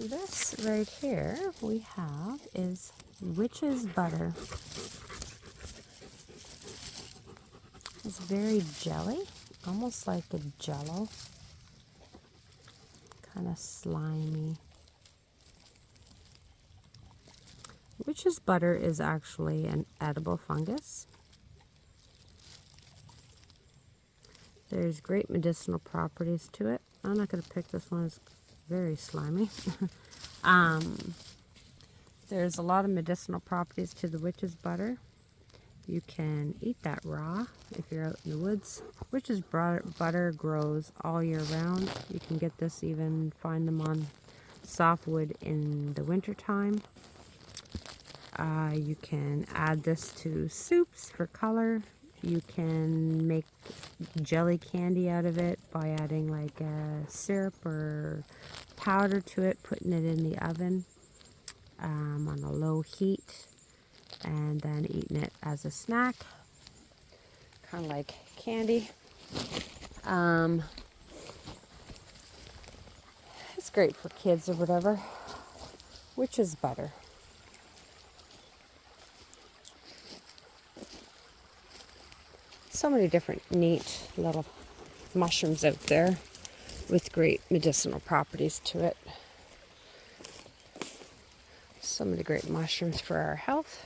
This right here we have is witch's butter. It's very jelly, almost like a jello, kind of slimy. Witch's butter is actually an edible fungus. There's great medicinal properties to it. I'm not going to pick this one, it's very slimy. There's a lot of medicinal properties to the witch's butter. You can eat that raw if you're out in the woods. Witch's butter grows all year round. You can get this, even find them on softwood in the winter time. You can add this to soups for color. You can make jelly candy out of it by adding like a syrup or powder to it, putting it in the oven on a low heat, and then eating it as a snack, kind of like candy. It's great for kids or whatever. Witch's butter. So many different neat little mushrooms out there with great medicinal properties to it. So many great mushrooms for our health.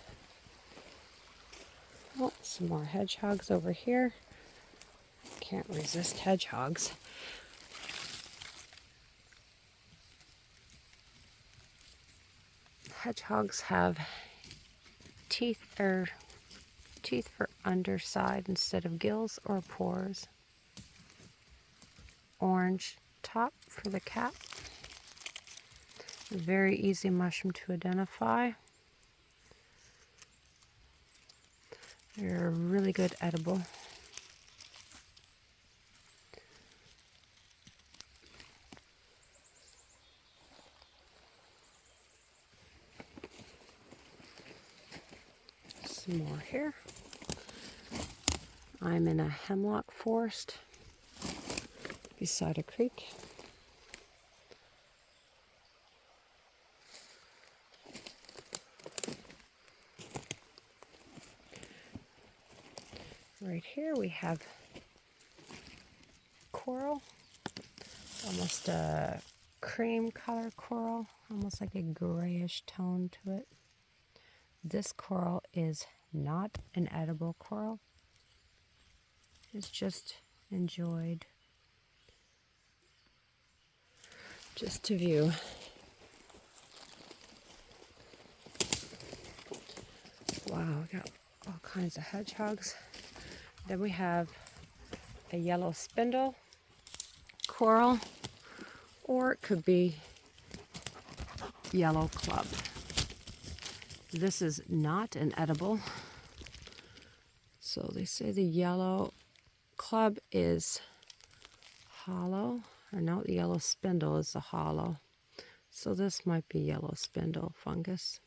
Oh, some more hedgehogs over here. Can't resist hedgehogs. Hedgehogs have teeth for underside instead of gills or pores. Orange top for the cap. A very easy mushroom to identify. They're a really good edible. Some more here. I'm in a hemlock forest beside a creek. Right here we have coral, almost a cream color coral, almost like a grayish tone to it. This coral is not an edible coral. It's just enjoyed, just to view. Wow, we got all kinds of hedgehogs. Then we have a yellow spindle coral, or it could be yellow club. This is not an edible. So they say the yellow club is hollow, or no, the yellow spindle is the hollow. So this might be yellow spindle fungus.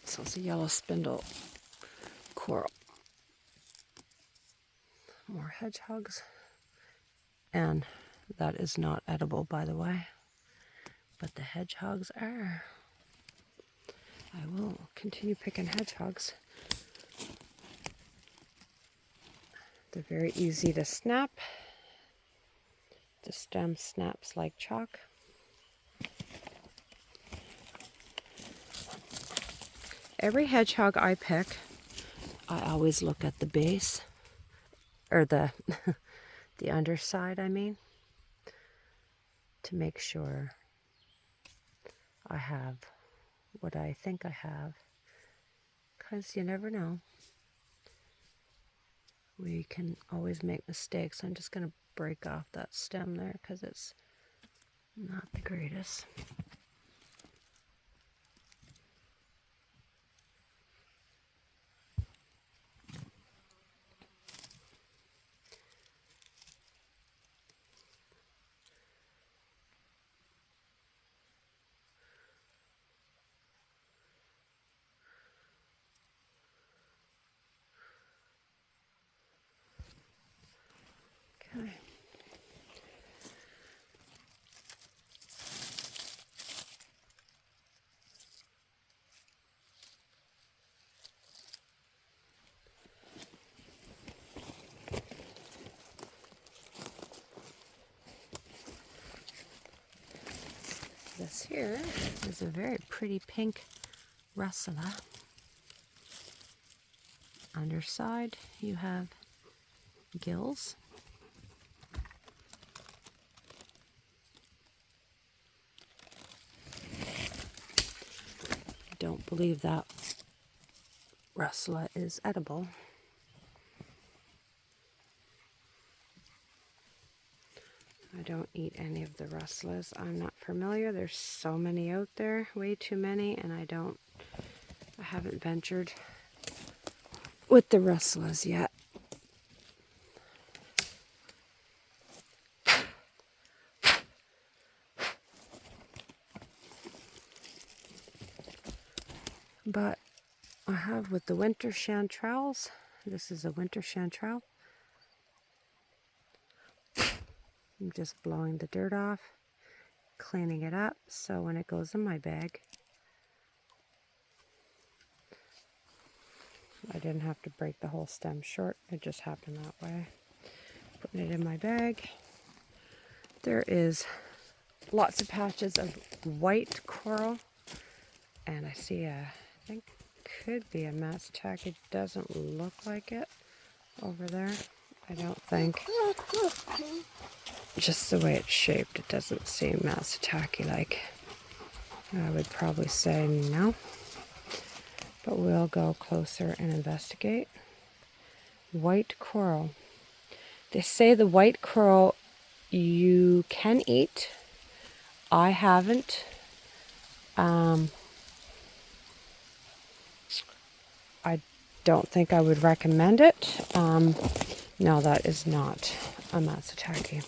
So it's a yellow spindle coral. More hedgehogs. And that is not edible, by the way. But the hedgehogs are. I will continue picking hedgehogs. They're very easy to snap. The stem snaps like chalk. Every hedgehog I pick, I always look at the base, or the the underside, I mean, to make sure I have what I think I have, because you never know. We can always make mistakes. I'm just going to break off that stem there because it's not the greatest. Okay. This here is a very pretty pink russula. Underside you have gills. Don't believe that russula is edible. I don't eat any of the russulas. I'm not familiar. There's so many out there, way too many, and I haven't ventured with the russulas yet. But I have with the winter chanterelles. This is a winter chanterelle. I'm just blowing the dirt off, cleaning it up, so when it goes in my bag, I didn't have to break the whole stem short. It just happened that way. Putting it in my bag. There is lots of patches of white coral, and I see I think could be a matsutake. It doesn't look like it over there. I don't think. Just the way it's shaped, it doesn't seem matsutake-like. I would probably say no. But we'll go closer and investigate. White coral. They say the white coral you can eat. I haven't. I don't think I would recommend it. No, that is not a matsutake.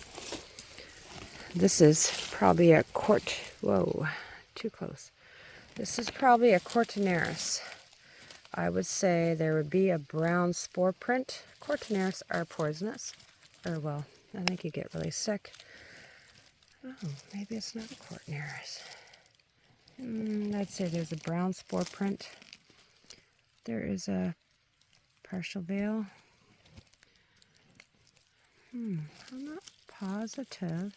This is probably a whoa, too close. This is probably a cortinaris. I would say there would be a brown spore print. Cortinaris are poisonous. Or, well, I think you get really sick. Oh, maybe it's not a cortinaris. I'd say there's a brown spore print. There is a partial veil. I'm not positive.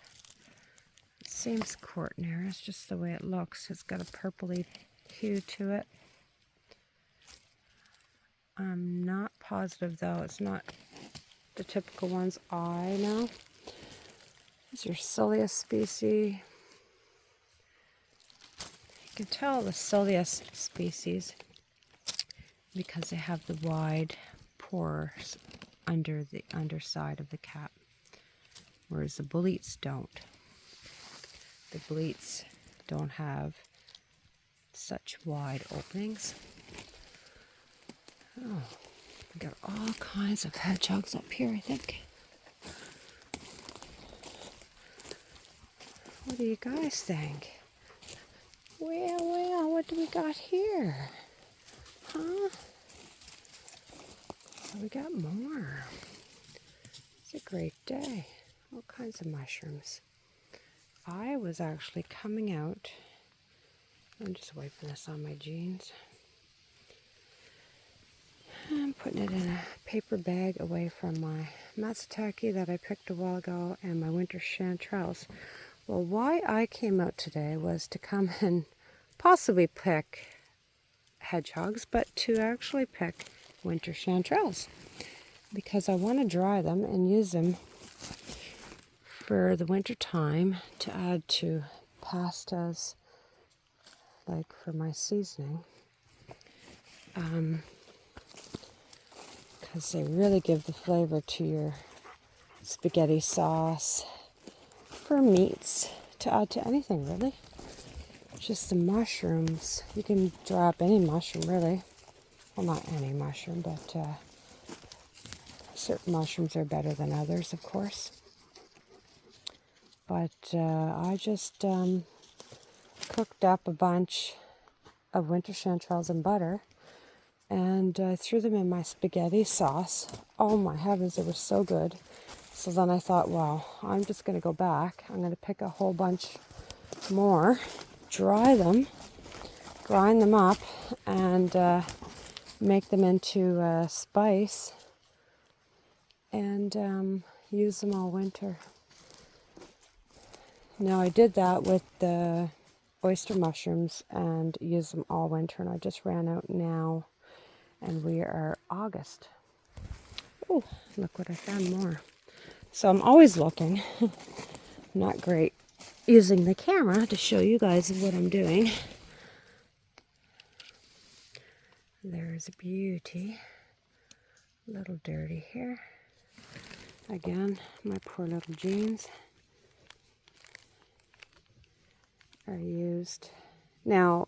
It seems cortinaris, just the way it looks. It's got a purpley hue to it. I'm not positive though. It's not the typical ones I know. These are Cilius species. You can tell the Cilius species because they have the wide pores under the underside of the cap, whereas the boletes don't. The boletes don't have such wide openings. Oh, we got all kinds of hedgehogs up here, I think. What do you guys think? Well, what do we got here? Huh? Oh, we got more. It's a great day. All kinds of mushrooms. I was actually coming out. I'm just wiping this on my jeans. I'm putting it in a paper bag away from my matsutake that I picked a while ago and my winter chanterelles. Well, why I came out today was to come and possibly pick hedgehogs, but to actually pick winter chanterelles because I want to dry them and use them for the winter time to add to pastas, like for my seasoning. Because they really give the flavor to your spaghetti sauce, for meats, to add to anything really. Just the mushrooms. You can dry up any mushroom really. Well, not any mushroom, but certain mushrooms are better than others, of course. But I just cooked up a bunch of winter chanterelles in butter, and I threw them in my spaghetti sauce. Oh my heavens, they were so good. So then I thought, well, I'm just going to go back. I'm going to pick a whole bunch more, dry them, grind them up, and make them into spice, and use them all winter. Now I did that with the oyster mushrooms and use them all winter, and I just ran out now, and we are August. Oh, look what I found more. So I'm always looking. Not great using the camera to show you guys what I'm doing. There's a beauty. A little dirty here. Again, my poor little jeans are used. Now,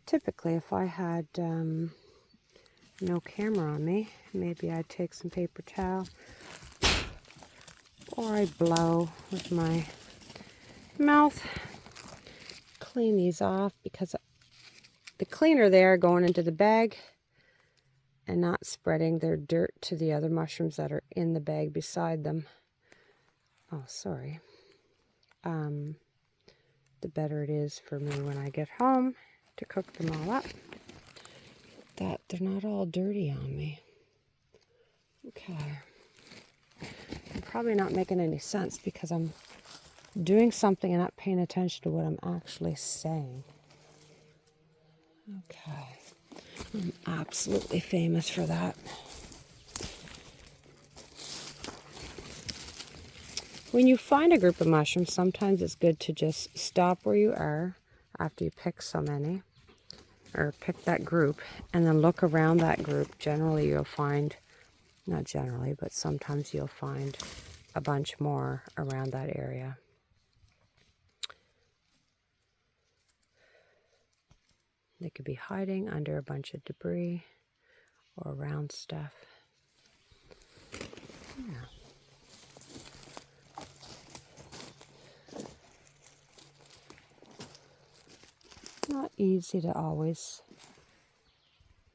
typically if I had no camera on me, maybe I'd take some paper towel, or I'd blow with my mouth, clean these off, because the cleaner they are going into the bag and not spreading their dirt to the other mushrooms that are in the bag beside them. Oh, sorry. The better it is for me when I get home to cook them all up, that they're not all dirty on me. Okay. I'm probably not making any sense because I'm doing something and not paying attention to what I'm actually saying. Okay. I'm absolutely famous for that. When you find a group of mushrooms, sometimes it's good to just stop where you are after you pick so many, or pick that group, and then look around that group. Generally you'll find, not generally, but sometimes you'll find a bunch more around that area. They could be hiding under a bunch of debris or around stuff. Yeah. Not easy to always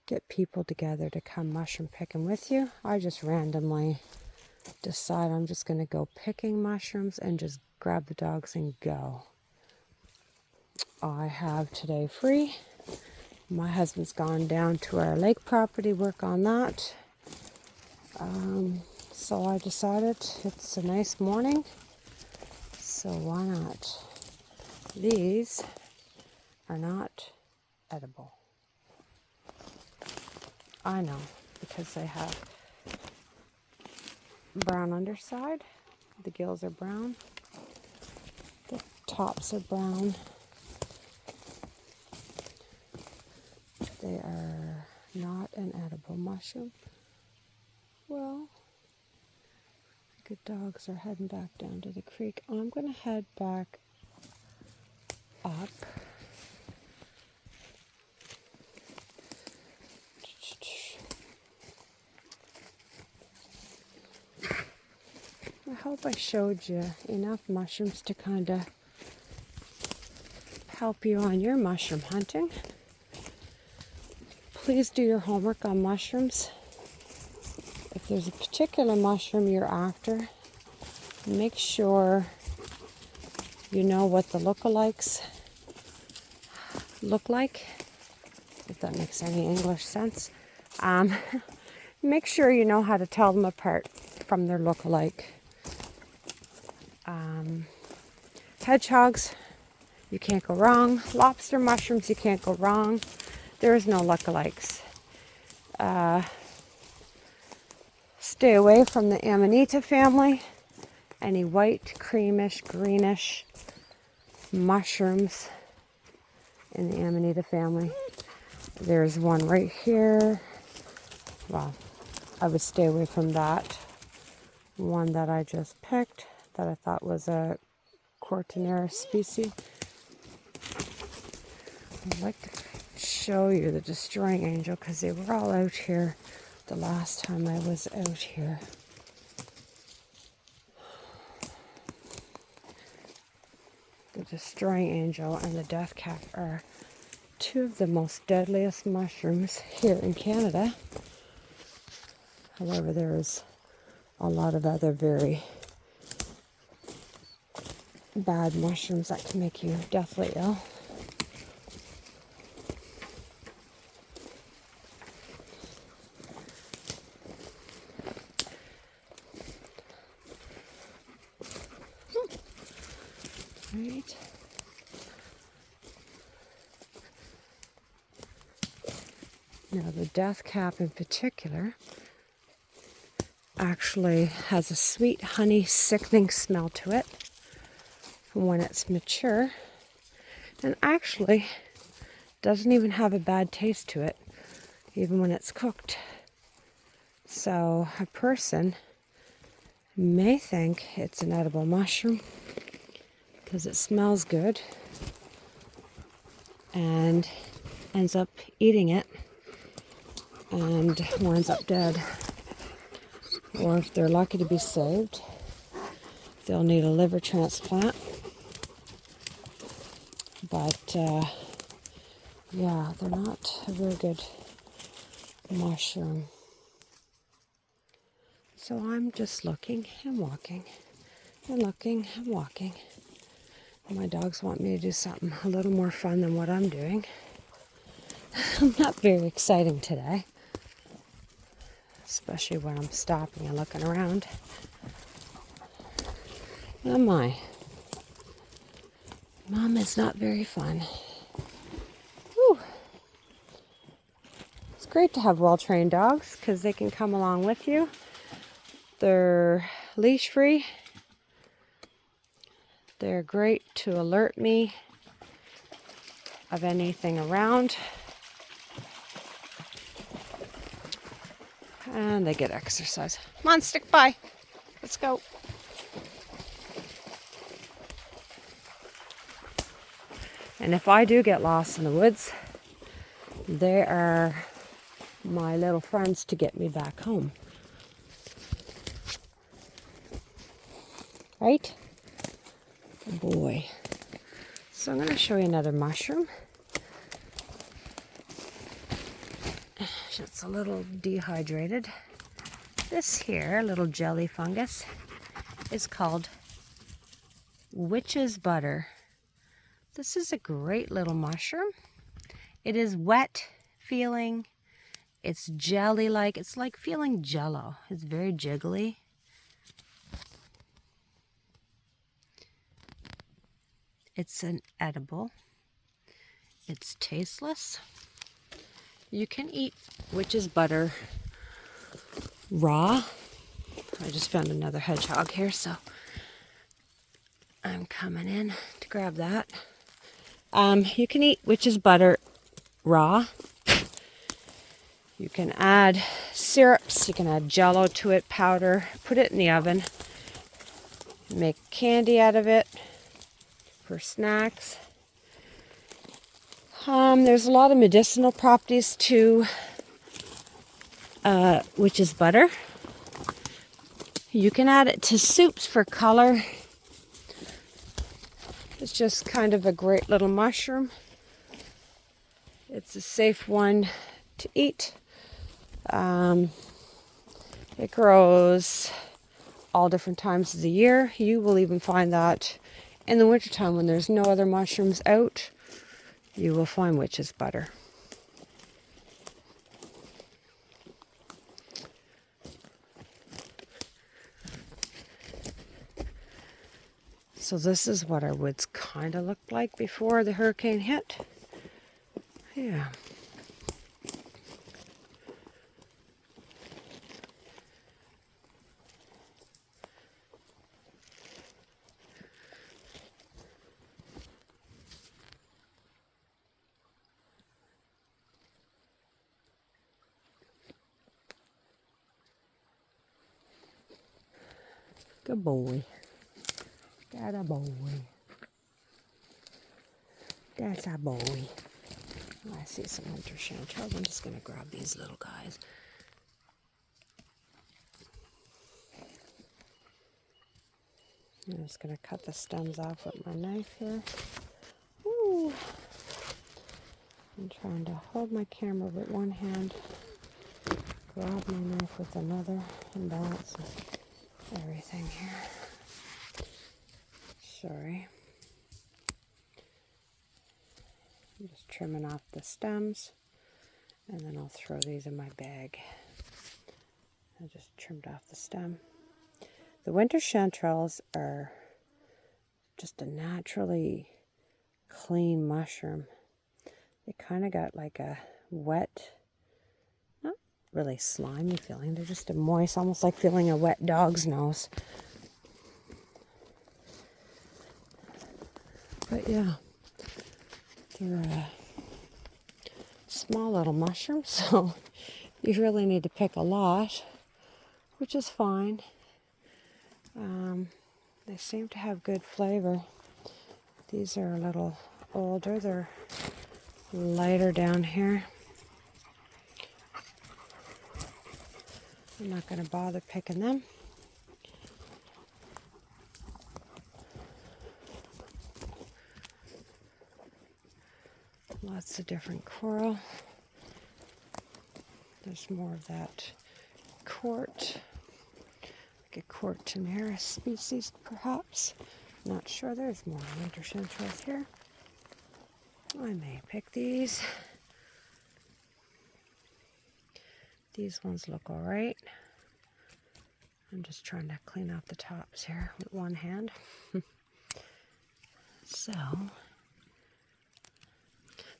get people together to come mushroom picking with you. I just randomly decide I'm just going to go picking mushrooms and just grab the dogs and go. I have today free. My husband's gone down to our lake property, work on that. So I decided it's a nice morning, so why not? These are not edible. I know, because they have brown underside. The gills are brown. The tops are brown. They are not an edible mushroom. Well, good dogs are heading back down to the creek. I'm going to head back up. I hope I showed you enough mushrooms to kind of help you on your mushroom hunting. Please do your homework on mushrooms. If there's a particular mushroom you're after, make sure you know what the lookalikes look like, if that makes any English sense. Make sure you know how to tell them apart from their lookalike. Hedgehogs, you can't go wrong. Lobster mushrooms, you can't go wrong. There is no lookalikes. Stay away from the Amanita family. Any white, creamish, greenish mushrooms in the Amanita family. There's one right here. Well, I would stay away from that. One that I just picked that I thought was a Cortinera species. I'd like to show you the destroying angel because they were all out here the last time I was out here. The destroying angel and the death cap are two of the most deadliest mushrooms here in Canada. However, there's a lot of other very bad mushrooms that can make you deathly ill. Right. Now the death cap in particular actually has a sweet honey sickening smell to it when it's mature, and actually doesn't even have a bad taste to it even when it's cooked. So a person may think it's an edible mushroom because it smells good and ends up eating it and winds up dead. Or if they're lucky to be saved, they'll need a liver transplant. But yeah, they're not a very good mushroom. So I'm just looking and walking and looking and walking. My dogs want me to do something a little more fun than what I'm doing. Not very exciting today, especially when I'm stopping and looking around. Oh my. Mom is not very fun. Whew. It's great to have well-trained dogs because they can come along with you. They're leash free. They're great to alert me of anything around. And they get exercise. Come on, stick by. Let's go. And if I do get lost in the woods, they are my little friends to get me back home. Right? Oh boy. So I'm going to show you another mushroom. It's a little dehydrated. This here little jelly fungus is called witch's butter. This is a great little mushroom. It is wet feeling. It's jelly-like. It's like feeling jello. It's very jiggly. It's an edible. It's tasteless. You can eat witch's butter raw. I just found another hedgehog here, so I'm coming in to grab that. You can eat witch's butter raw. You can add syrups, you can add jello to it, powder, put it in the oven, make candy out of it for snacks. There's a lot of medicinal properties to witch's butter. You can add it to soups for color. It's just kind of a great little mushroom. It's a safe one to eat. It grows all different times of the year. You will even find that in the wintertime when there's no other mushrooms out, you will find witch's butter. So this is what our woods kind of looked like before the hurricane hit. Yeah. Good boy. That's a boy. That's a boy. Oh, I see some winter chanterelles. I'm just going to grab these little guys. I'm just going to cut the stems off with my knife here. Ooh. I'm trying to hold my camera with one hand, grab my knife with another, and balance everything here. Sorry. I'm just trimming off the stems, and then I'll throw these in my bag. I just trimmed off the stem. The winter chanterelles are just a naturally clean mushroom. They kind of got like a wet really slimy feeling. They're just a moist, almost like feeling a wet dog's nose. But yeah, they're a small little mushroom, so you really need to pick a lot, which is fine. They seem to have good flavor. These are a little older. They're lighter down here. I'm not going to bother picking them. Lots of different coral. There's more of that court, like a Cortinera species perhaps. Not sure. There's more winter chanterelles here. I may pick these. These ones look all right. I'm just trying to clean out the tops here with one hand. So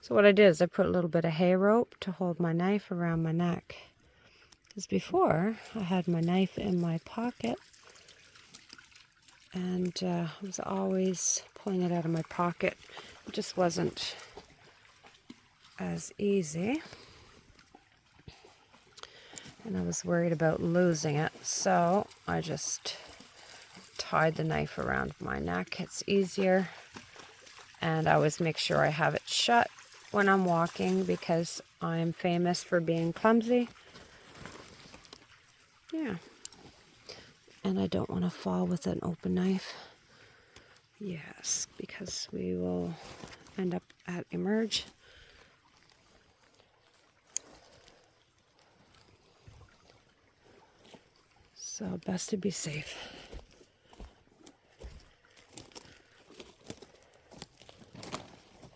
what I did is I put a little bit of hay rope to hold my knife around my neck. Because before, I had my knife in my pocket, and I was always pulling it out of my pocket. It just wasn't as easy. And I was worried about losing it, so I just tied the knife around my neck. It's easier, and I always make sure I have it shut when I'm walking because I'm famous for being clumsy. Yeah. And I don't want to fall with an open knife. Yes, because we will end up at emerge. So best to be safe.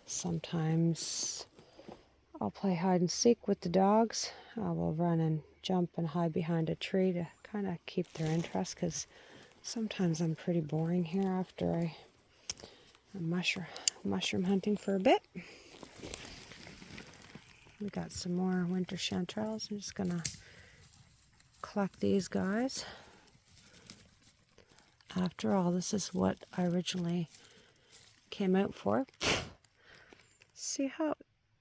Sometimes I'll play hide and seek with the dogs. I will run and jump and hide behind a tree to kind of keep their interest, because sometimes I'm pretty boring here after I'm mushroom hunting for a bit. We got some more winter chanterelles. I'm just gonna collect these guys. After all, this is what I originally came out for. See how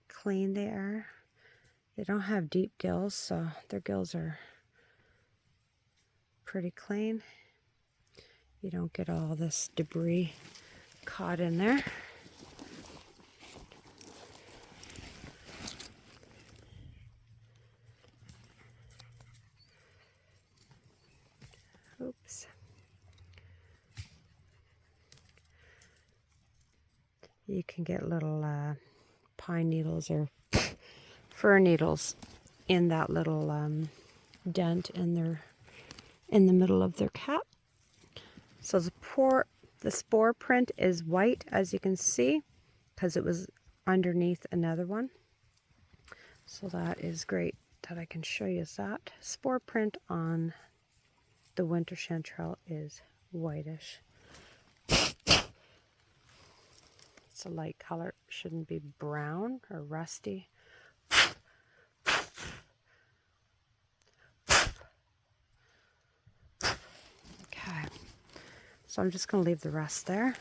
clean they are? They don't have deep gills, so their gills are pretty clean. You don't get all this debris caught in there. Oops. You can get little pine needles or fir needles in that little dent in the middle of their cap. So the spore print is white, as you can see, because it was underneath another one. So that is great that I can show you that. Spore print on the winter chanterelle is whitish. It's a light color. It shouldn't be brown or rusty. Okay, so I'm just going to leave the rest there.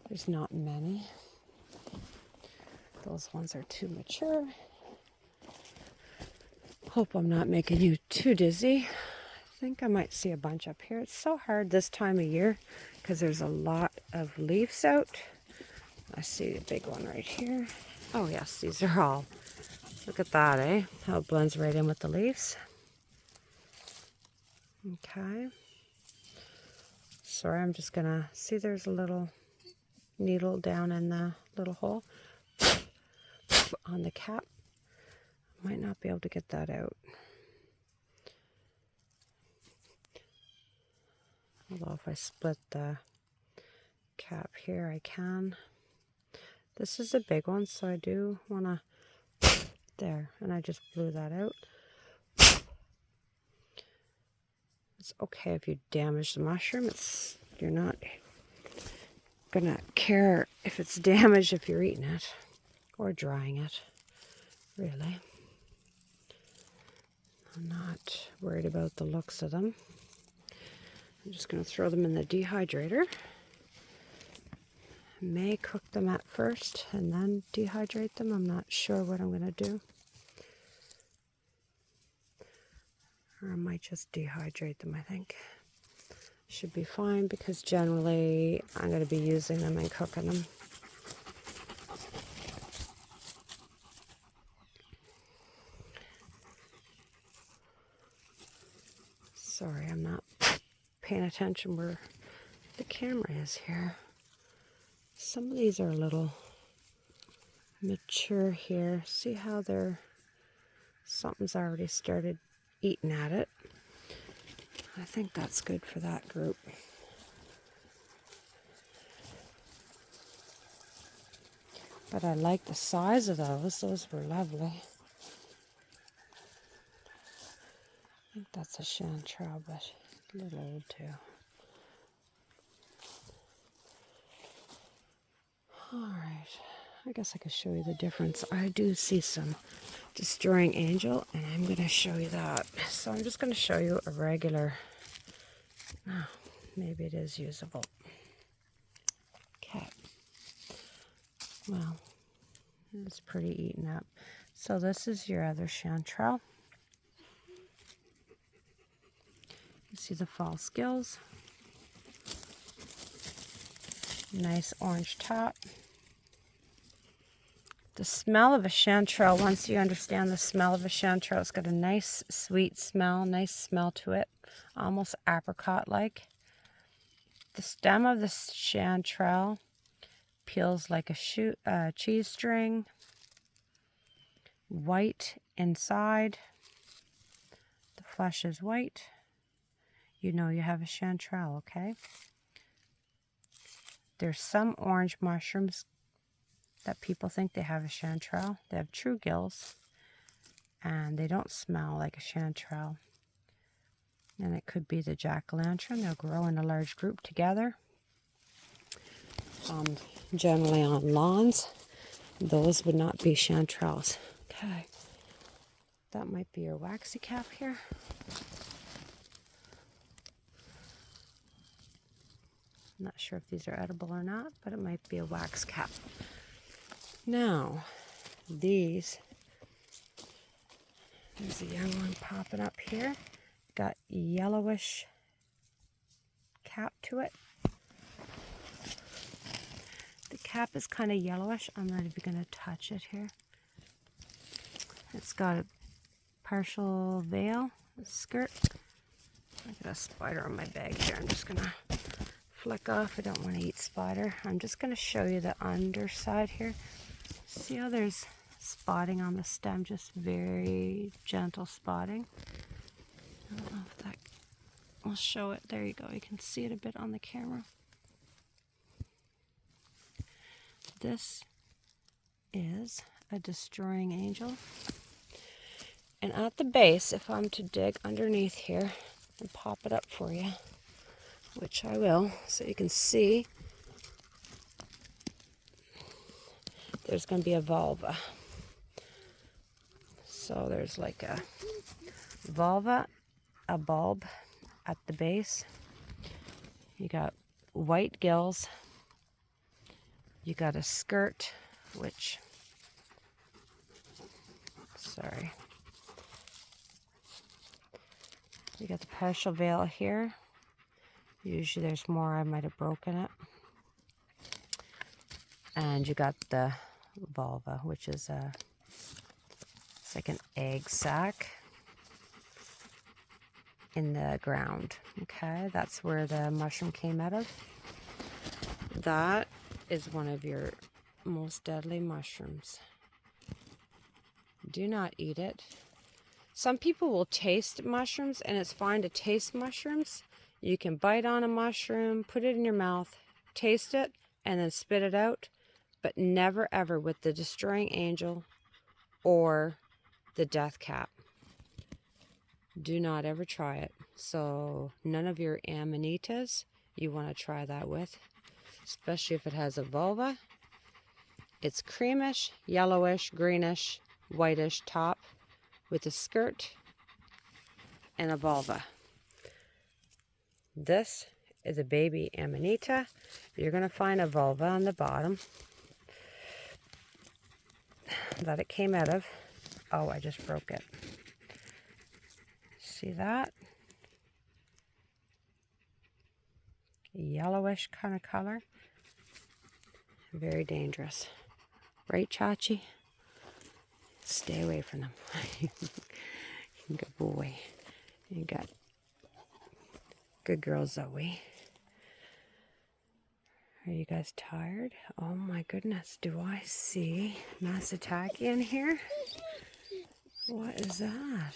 There's not many. Those ones are too mature. Hope I'm not making you too dizzy. I think I might see a bunch up here. It's so hard this time of year because there's a lot of leaves out. I see a big one right here. Oh yes, these are all. Look at that, eh? How it blends right in with the leaves. Okay. Sorry, I'm just gonna see there's a little needle down in the little hole on the cap. Might not be able to get that out. Although if I split the cap here, I can. This is a big one, so I do want to, there, and I just blew that out. It's okay if you damage the mushroom. You're not gonna care if it's damaged if you're eating it or drying it, really. I'm not worried about the looks of them. I'm just going to throw them in the dehydrator. May cook them at first and then dehydrate them. I'm not sure what I'm going to do. Or I might just dehydrate them, I think. Should be fine because generally I'm going to be using them and cooking them. Sorry, I'm not paying attention where the camera is here. Some of these are a little mature here. See how something's already started eating at it. I think that's good for that group. But I like the size of those. Those were lovely. I think that's a chanterelle, but a little old too. Alright, I guess I could show you the difference. I do see some destroying angel, and I'm going to show you that. So I'm just going to show you a regular, oh, maybe it is usable. Okay. Well, it's pretty eaten up. So this is your other chanterelle. You see the false gills. Nice orange top. The smell of a chanterelle, once you understand the smell of a chanterelle, it's got a nice sweet smell, nice smell to it, almost apricot-like. The stem of the chanterelle peels like a cheese string, white inside. The flesh is white. You know you have a chanterelle, okay? There's some orange mushrooms that people think they have a chanterelle. They have true gills, and they don't smell like a chanterelle. And it could be the jack-o'-lantern. They'll grow in a large group together. Generally on lawns, those would not be chanterelles. Okay, that might be your waxy cap here. I'm not sure if these are edible or not, but it might be a wax cap. Now, these, there's a young one popping up here. Got yellowish cap to it. The cap is kind of yellowish. I'm not even going to touch it here. It's got a partial veil, a skirt. I got a spider on my bag here. I'm just going to flick off. I don't want to eat spider. I'm just going to show you the underside here. See how there's spotting on the stem, just very gentle spotting. I don't know if that will show it. There you go. You can see it a bit on the camera. This is a destroying angel. And at the base, if I'm to dig underneath here and pop it up for you, which I will, so you can see, there's going to be a vulva. So there's like a vulva, a bulb at the base. You got white gills. You got a skirt, which, sorry. You got the partial veil here. Usually there's more, I might have broken it. And you got the vulva, which is it's like an egg sac in the ground. Okay, that's where the mushroom came out of. That is one of your most deadly mushrooms. Do not eat it. Some people will taste mushrooms, and it's fine to taste mushrooms. You can bite on a mushroom, put it in your mouth, taste it, and then spit it out. But never ever with the destroying angel or the death cap. Do not ever try it. So none of your amanitas you want to try that with, especially if it has a vulva. It's creamish, yellowish, greenish, whitish top with a skirt and a vulva. This is a baby amanita. You're going to find a vulva on the bottom that it came out of. Oh, I just broke it. See that? Yellowish kind of color. Very dangerous. Right, Chachi? Stay away from them. Good boy. You got good girl, Zoe. Are you guys tired? Oh my goodness. Do I see Masataki in here? What is that?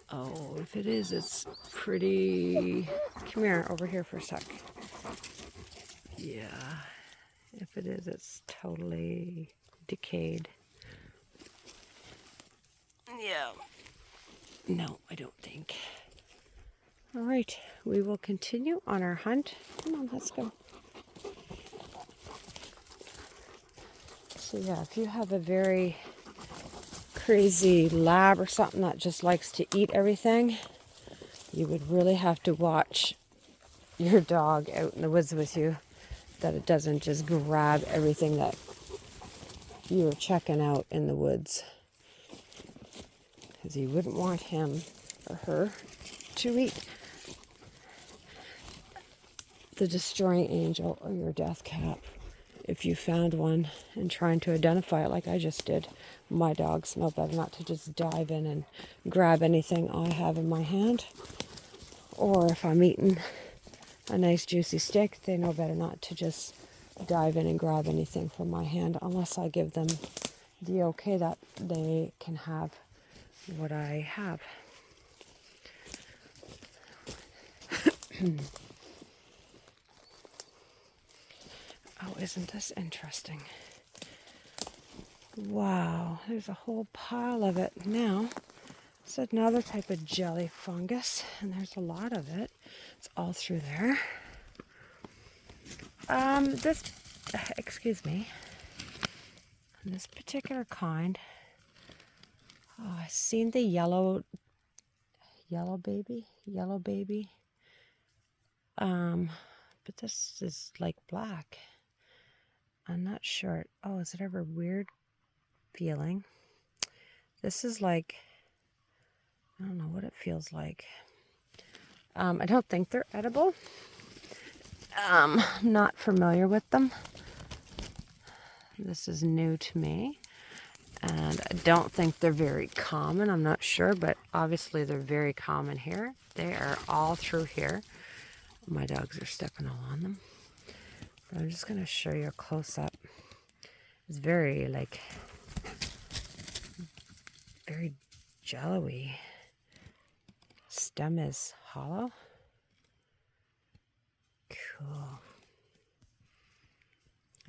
Oh, if it is, it's pretty... Come here, over here for a sec. Yeah. If it is, it's totally decayed. Yeah. No, I don't think. All right, we will continue on our hunt. Come on, let's go. So yeah, if you have a very crazy lab or something that just likes to eat everything, you would really have to watch your dog out in the woods with you, that it doesn't just grab everything that you're checking out in the woods. Because you wouldn't want him or her to eat the destroying angel or your death cap. If you found one and trying to identify it like I just did, my dogs know better not to just dive in and grab anything I have in my hand. Or if I'm eating a nice juicy steak, they know better not to just dive in and grab anything from my hand unless I give them the okay that they can have what I have. Oh, isn't this interesting? Wow, there's a whole pile of it now. It's another type of jelly fungus, and there's a lot of it. It's all through there. Excuse me. This particular kind, oh, I've seen the yellow baby. But this is like black. I'm not sure. Oh, is it ever weird feeling? This is like, I don't know what it feels like. I don't think they're edible. I'm not familiar with them. This is new to me. And I don't think they're very common. I'm not sure, but obviously they're very common here. They are all through here. My dogs are stepping all on them. But I'm just going to show you a close-up. It's very, like, very jello-y. Stem is hollow. Cool.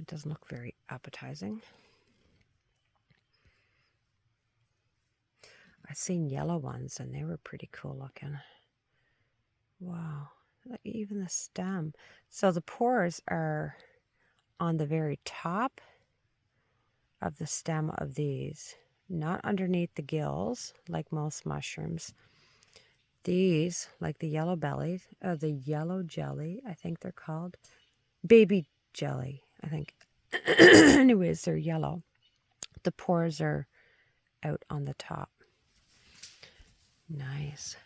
It doesn't look very appetizing. I've seen yellow ones and they were pretty cool looking. Wow. Like even the stem. So the pores are on the very top of the stem of these, not underneath the gills like most mushrooms. These, like the yellow belly, the yellow jelly, I think they're called. Baby jelly, I think. Anyways, they're yellow. The pores are out on the top. Nice.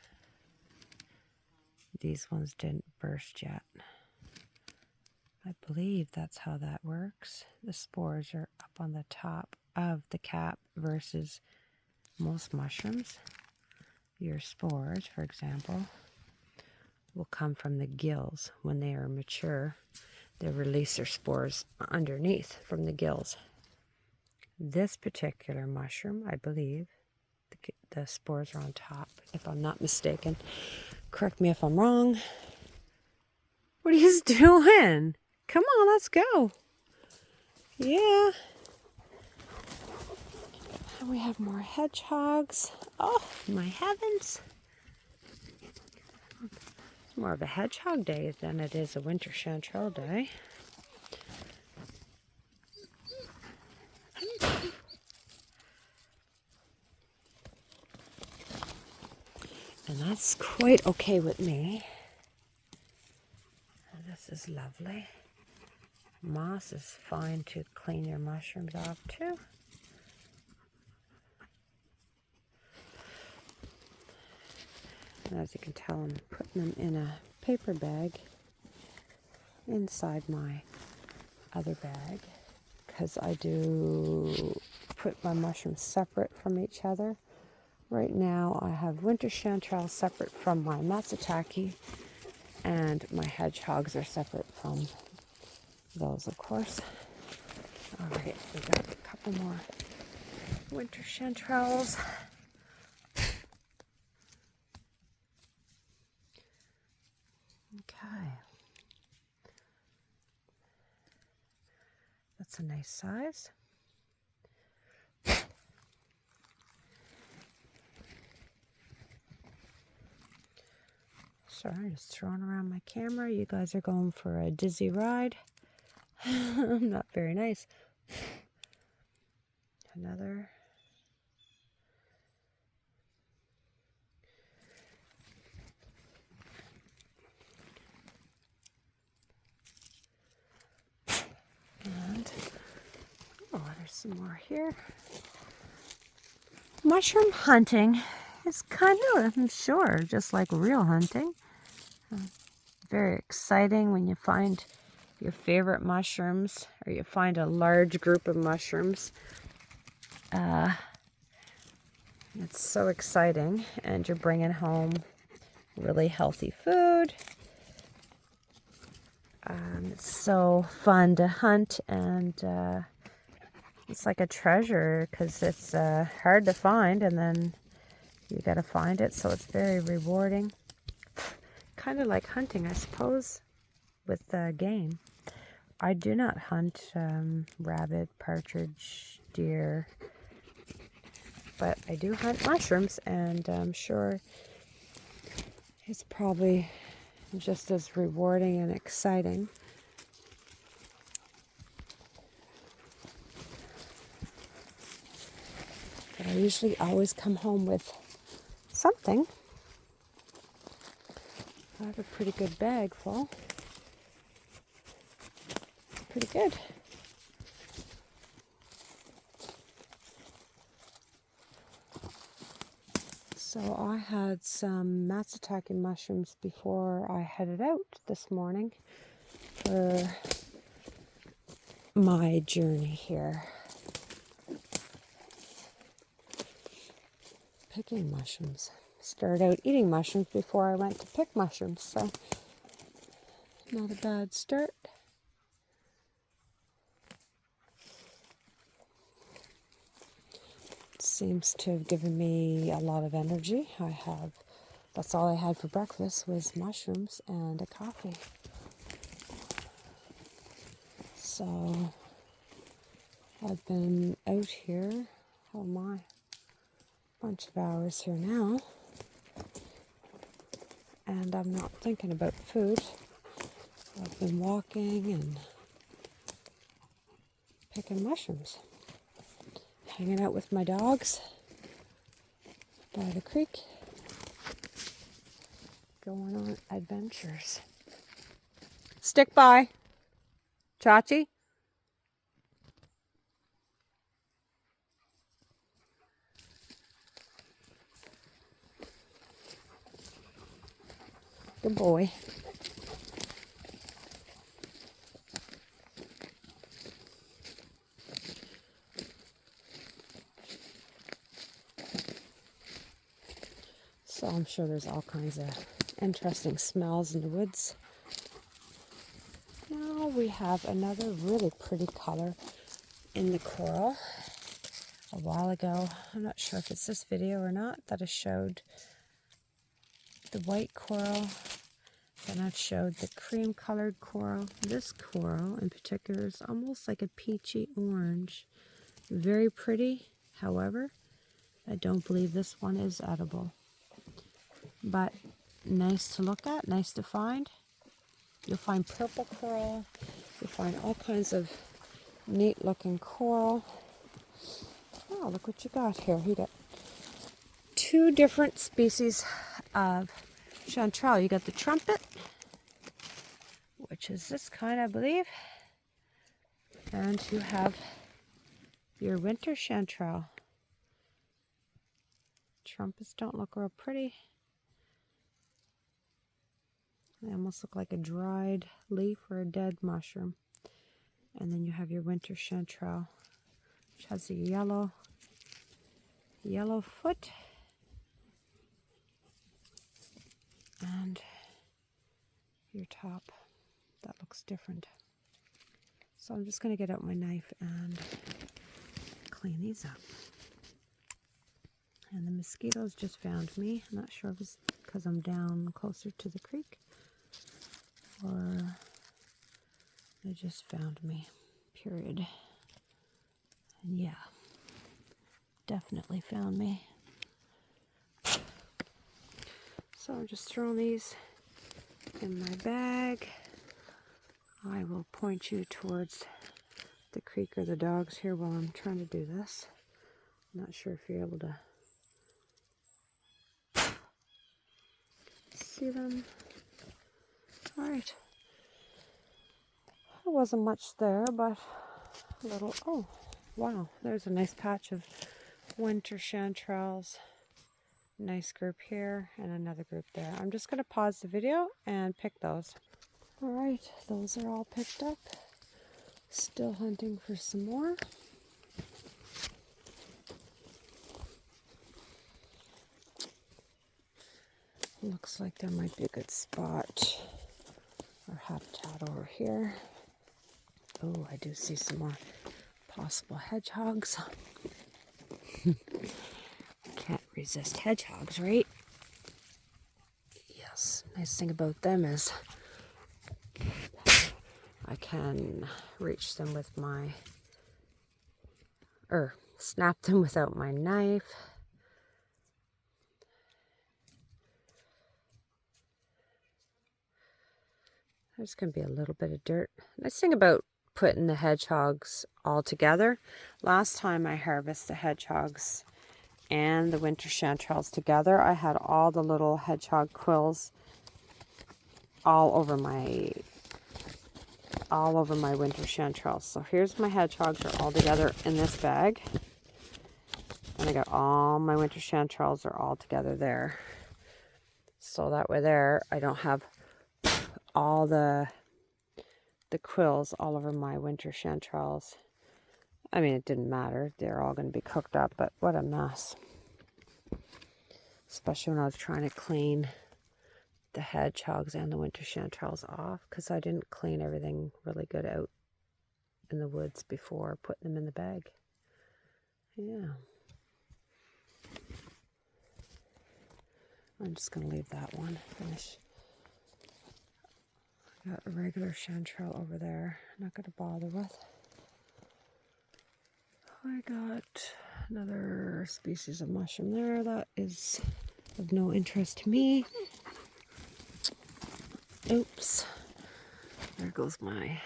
These ones didn't burst yet. I believe that's how that works. The spores are up on the top of the cap versus most mushrooms. Your spores, for example, will come from the gills. When they are mature, they release their spores underneath from the gills. This particular mushroom, I believe, the spores are on top, if I'm not mistaken. Correct me if I'm wrong. What are you doing? Come on, let's go. Yeah. And we have more hedgehogs. Oh, my heavens. It's more of a hedgehog day than it is a winter chanterelle day. And that's quite okay with me. And this is lovely. Moss is fine to clean your mushrooms off too. And as you can tell, I'm putting them in a paper bag inside my other bag, because I do put my mushrooms separate from each other. Right now I have winter chanterelles separate from my matsutake, and my hedgehogs are separate from those, of course. Alright, we got a couple more winter chanterelles. Okay. That's a nice size. Sorry, just throwing around my camera. You guys are going for a dizzy ride. Not very nice. Another. And, oh, there's some more here. Mushroom hunting is kind of, I'm sure, just like real hunting. Very exciting when you find your favorite mushrooms, or you find a large group of mushrooms. It's so exciting, and you're bringing home really healthy food. It's so fun to hunt, and it's like a treasure, because it's hard to find, and then you got to find it, so it's very rewarding. Kind of like hunting, I suppose, with game. I do not hunt rabbit, partridge, deer, but I do hunt mushrooms, and I'm sure it's probably just as rewarding and exciting. But I usually always come home with something. I have a pretty good bag full. Pretty good. So I had some matsutake mushrooms before I headed out this morning for my journey here. Picking mushrooms. Started out eating mushrooms before I went to pick mushrooms, so not a bad start. Seems to have given me a lot of energy. That's all I had for breakfast was mushrooms and a coffee. So I've been out here, oh my, bunch of hours here now, and I'm not thinking about food. I've been walking and picking mushrooms. Hanging out with my dogs by the creek, going on adventures. Stick by, Chachi. Good boy. So I'm sure there's all kinds of interesting smells in the woods. Now we have another really pretty color in the coral. A while ago, I'm not sure if it's this video or not, that I showed the white coral. Then I've showed the cream colored coral. This coral in particular is almost like a peachy orange. Very pretty. However, I don't believe this one is edible. But nice to look at, nice to find. You'll find purple coral. You'll find all kinds of neat looking coral. Oh, look what you got here. You got two different species of chanterelle. You got the trumpet, which is this kind, I believe. And you have your winter chanterelle. Trumpets don't look real pretty. They almost look like a dried leaf or a dead mushroom. And then you have your winter chanterelle, which has a yellow foot. And your top, that looks different. So I'm just going to get out my knife and clean these up. And the mosquitoes just found me. I'm not sure if it's because I'm down closer to the creek or they just found me, period. And yeah, definitely found me. So I'm just throwing these in my bag. I will point you towards the creek or the dogs here while I'm trying to do this. I'm not sure if you're able to see them. All right. There wasn't much there, but a little. Oh, wow. There's a nice patch of winter chanterelles. Nice group here and another group there. I'm just going to pause the video and pick those. All right, those are all picked up. Still hunting for some more. Looks like there might be a good spot or habitat over here. Oh, I do see some more possible hedgehogs. Can't resist hedgehogs, right? Yes, nice thing about them is I can reach them with my, or snap them without my knife. There's going to be a little bit of dirt. Nice thing about putting the hedgehogs all together. Last time I harvested the hedgehogs and the winter chanterelles together, I had all the little hedgehog quills all over my winter chanterelles. So here's my hedgehogs are all together in this bag. And I got all my winter chanterelles are all together there. So that way there, I don't have all the quills all over my winter chanterelles. I mean, it didn't matter. They're all going to be cooked up, but what a mess. Especially when I was trying to clean the hedgehogs and the winter chanterelles off, because I didn't clean everything really good out in the woods before putting them in the bag. Yeah. I'm just going to leave that one. Finish. I got a regular chanterelle over there. Not going to bother with. I got another species of mushroom there that is of no interest to me. Oops. There goes my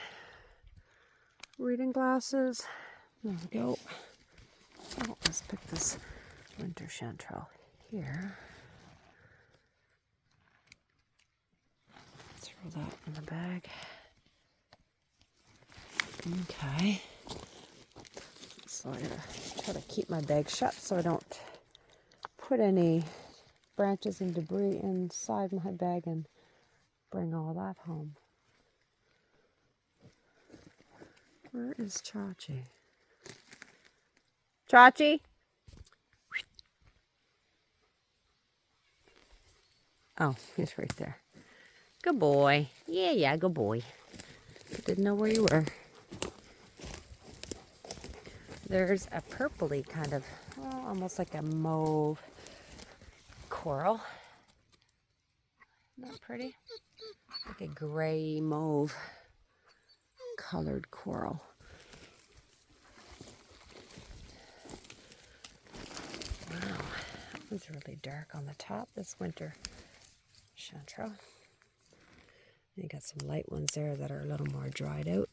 reading glasses. There we go. Oh, let's pick this winter chanterelle here. Throw that in the bag. Okay. So I'm going to try to keep my bag shut so I don't put any branches and debris inside my bag and bring all that home. Where is Chachi? Chachi? Oh, he's right there. Good boy. Yeah, good boy. Didn't know where you were. There's a purpley kind of, well, almost like a mauve coral. Not pretty. Like a gray mauve colored coral. Wow, that one's really dark on the top, this winter chanterelle. You got some light ones there that are a little more dried out.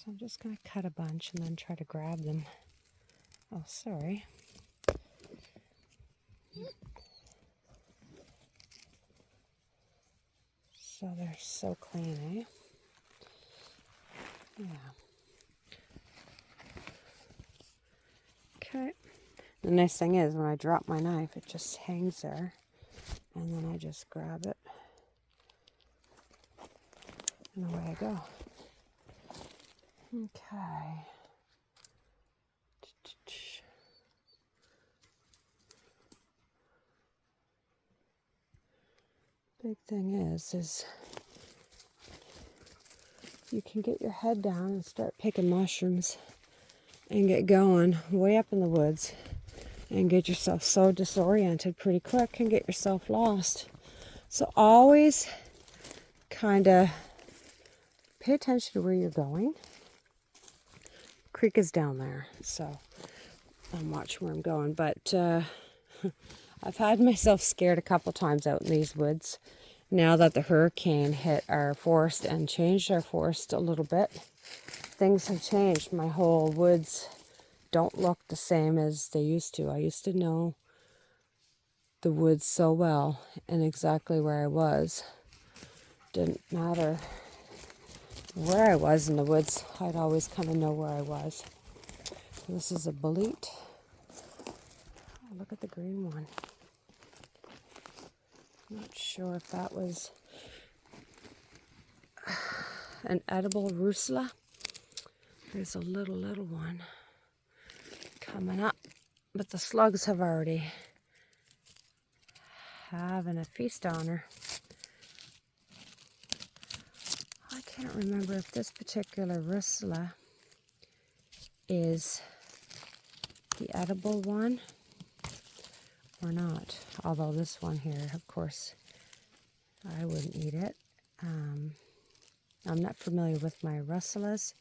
So I'm just going to cut a bunch and then try to grab them. Oh, sorry. So they're so clean, eh? Yeah. Okay. The nice thing is when I drop my knife, it just hangs there. And then I just grab it. And away I go. Okay. Big thing is you can get your head down and start picking mushrooms and get going way up in the woods and get yourself so disoriented pretty quick and get yourself lost. So always kind of pay attention to where you're going. Creek is down there, so I'm watching where I'm going. But I've had myself scared a couple times out in these woods. Now that the hurricane hit our forest and changed our forest a little bit, things have changed. My whole woods don't look the same as they used to. I used to know the woods so well and exactly where I was. Didn't matter where I was in the woods, I'd always kind of know where I was. This is a bolete. Oh, look at the green one. Not sure if that was an edible rusula. There's a little one coming up, but the slugs have already having a feast on her. I can't remember if this particular rusula is the edible one or not. Although this one here, of course, I wouldn't eat it. I'm not familiar with my russulas,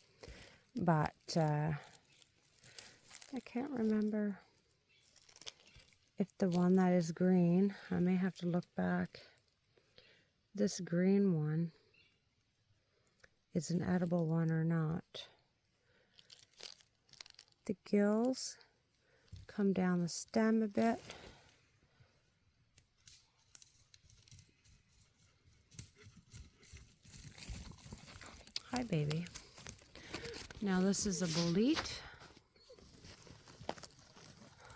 but I can't remember if the one that is green, I may have to look back. This green one is an edible one or not. The gills come down the stem a bit. Hi, baby. Now this is a bolete.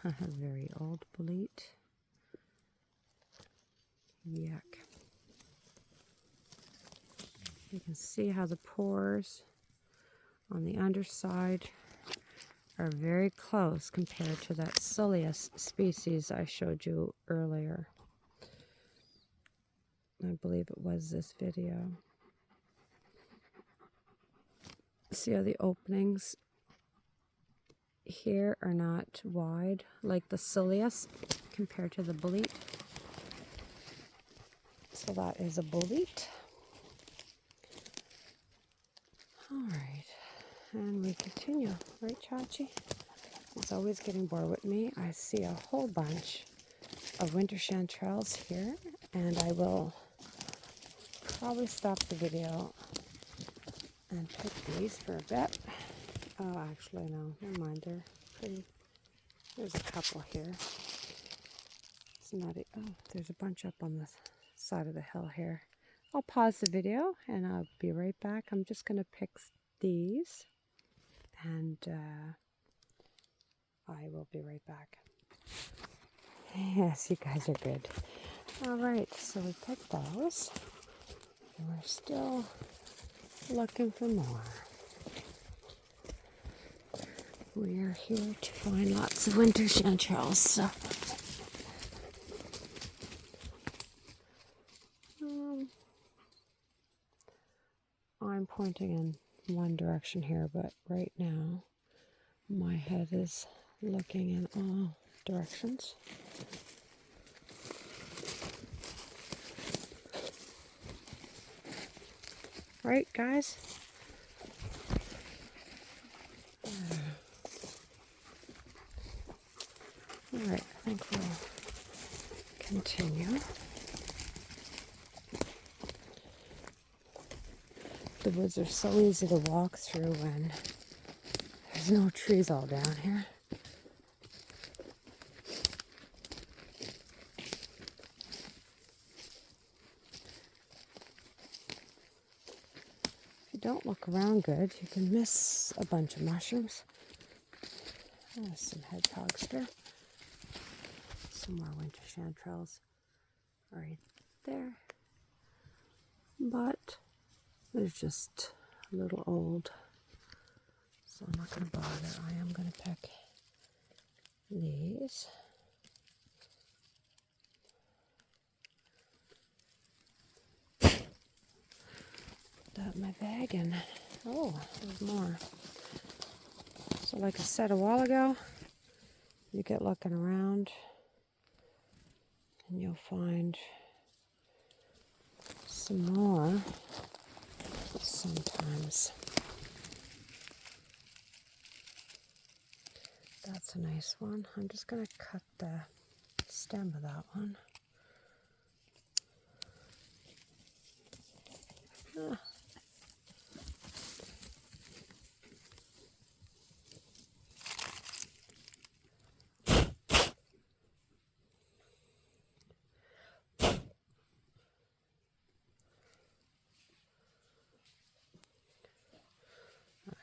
A very old bolete. Yuck. You can see how the pores on the underside are very close compared to that Cilius species I showed you earlier. I believe it was this video. See how the openings here are not wide like the Cilius compared to the bolete. So that is a bolete. Alright, and we continue, right, Chachi? It's always getting bored with me. I see a whole bunch of winter chanterelles here, and I will probably stop the video and pick these for a bit. Oh, actually, no, never mind. They're pretty. There's a couple here. It's not a, oh, there's a bunch up on the side of the hill here. I'll pause the video and I'll be right back. I'm just going to pick these, and I will be right back. Yes, you guys are good. All right, so we picked those, and we're still looking for more. We are here to find lots of winter chanterelles, so I'm pointing in one direction here, but right now my head is looking in all directions. Right, guys? Alright, I think we'll continue. The woods are so easy to walk through when there's no trees all down here. If you don't look around good, you can miss a bunch of mushrooms. There's some hedgehogs here. Some more winter chanterelles right there. But they're just a little old, so I'm not going to bother. I am going to pick these. Put that in my bag, and oh, there's more. So like I said a while ago, you get looking around and you'll find some more sometimes. That's a nice one. I'm just going to cut the stem of that one. Ah.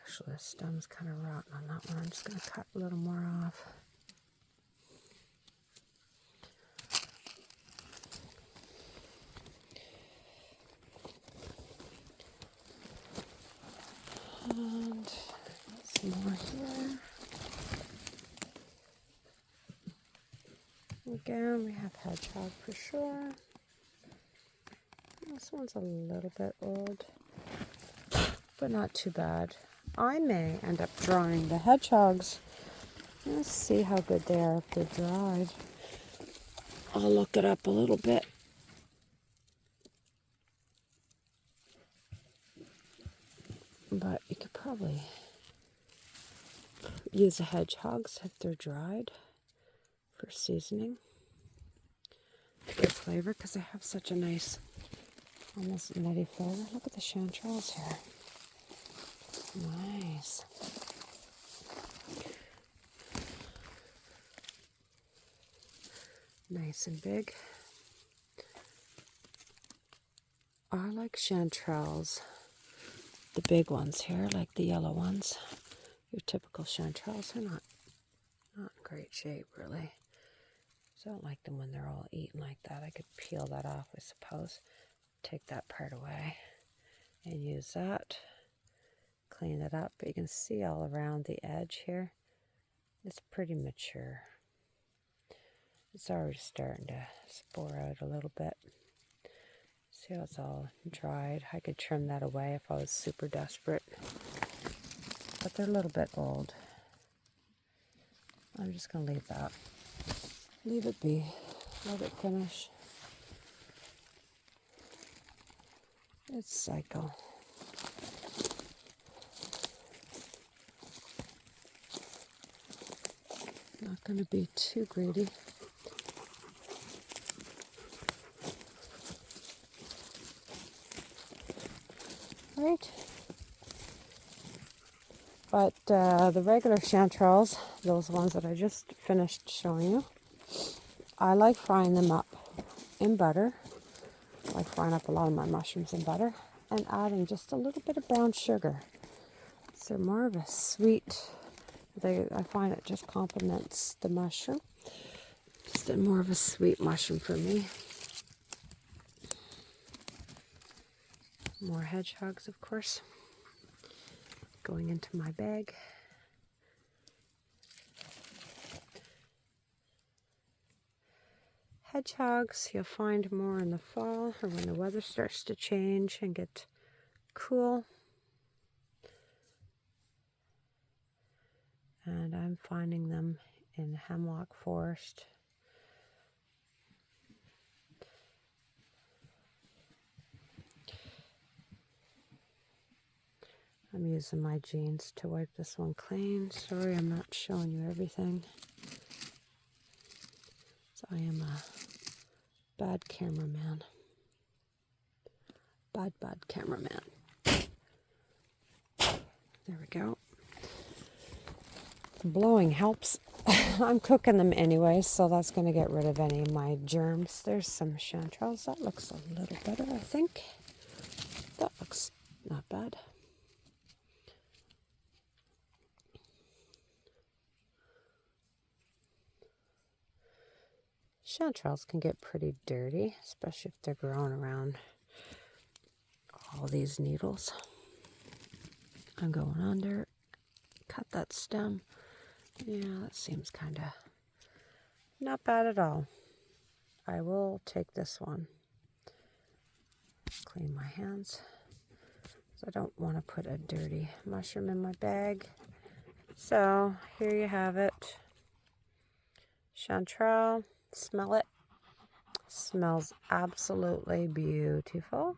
Actually, the stem's kind of rotten on that one. I'm just going to cut a little more off. And some more here. Again, we have hedgehog for sure. This one's a little bit old, but not too bad. I may end up drying the hedgehogs. Let's see how good they are if they're dried. I'll look it up a little bit. But you could probably use the hedgehogs if they're dried for seasoning. Good flavor because they have such a nice, almost nutty flavor. Look at the chanterelles here. Nice. Nice and big. I like chanterelles, the big ones here, like the yellow ones. Your typical chanterelles are not in great shape, really. So I don't like them when they're all eaten like that. I could peel that off, I suppose. Take that part away and use that. Clean it up, but you can see all around the edge here. It's pretty mature. It's already starting to spore out a little bit. See how it's all dried? I could trim that away if I was super desperate. But they're a little bit old. I'm just going to leave that. Leave it be. Let it finish its cycle. Not going to be too greedy. Right? But the regular chanterelles, those ones that I just finished showing you, I like frying them up in butter. I like frying up a lot of my mushrooms in butter and adding just a little bit of brown sugar. So they're more of a sweet, I find it just complements the mushroom. Just more of a sweet mushroom for me. More hedgehogs, of course, going into my bag. Hedgehogs you'll find more in the fall or when the weather starts to change and get cool. And I'm finding them in hemlock forest. I'm using my jeans to wipe this one clean. Sorry I'm not showing you everything. So I am a bad cameraman. Bad cameraman. There we go. Blowing helps. I'm cooking them anyway, so that's going to get rid of any of my germs. There's some chanterelles. That looks a little better, I think. That looks not bad. Chanterelles can get pretty dirty, especially if they're growing around all these needles. I'm going under, cut that stem. Yeah, that seems kind of not bad at all. I will take this one, clean my hands. So I don't want to put a dirty mushroom in my bag. So here you have it. Chanterelle, smell it. Smells absolutely beautiful.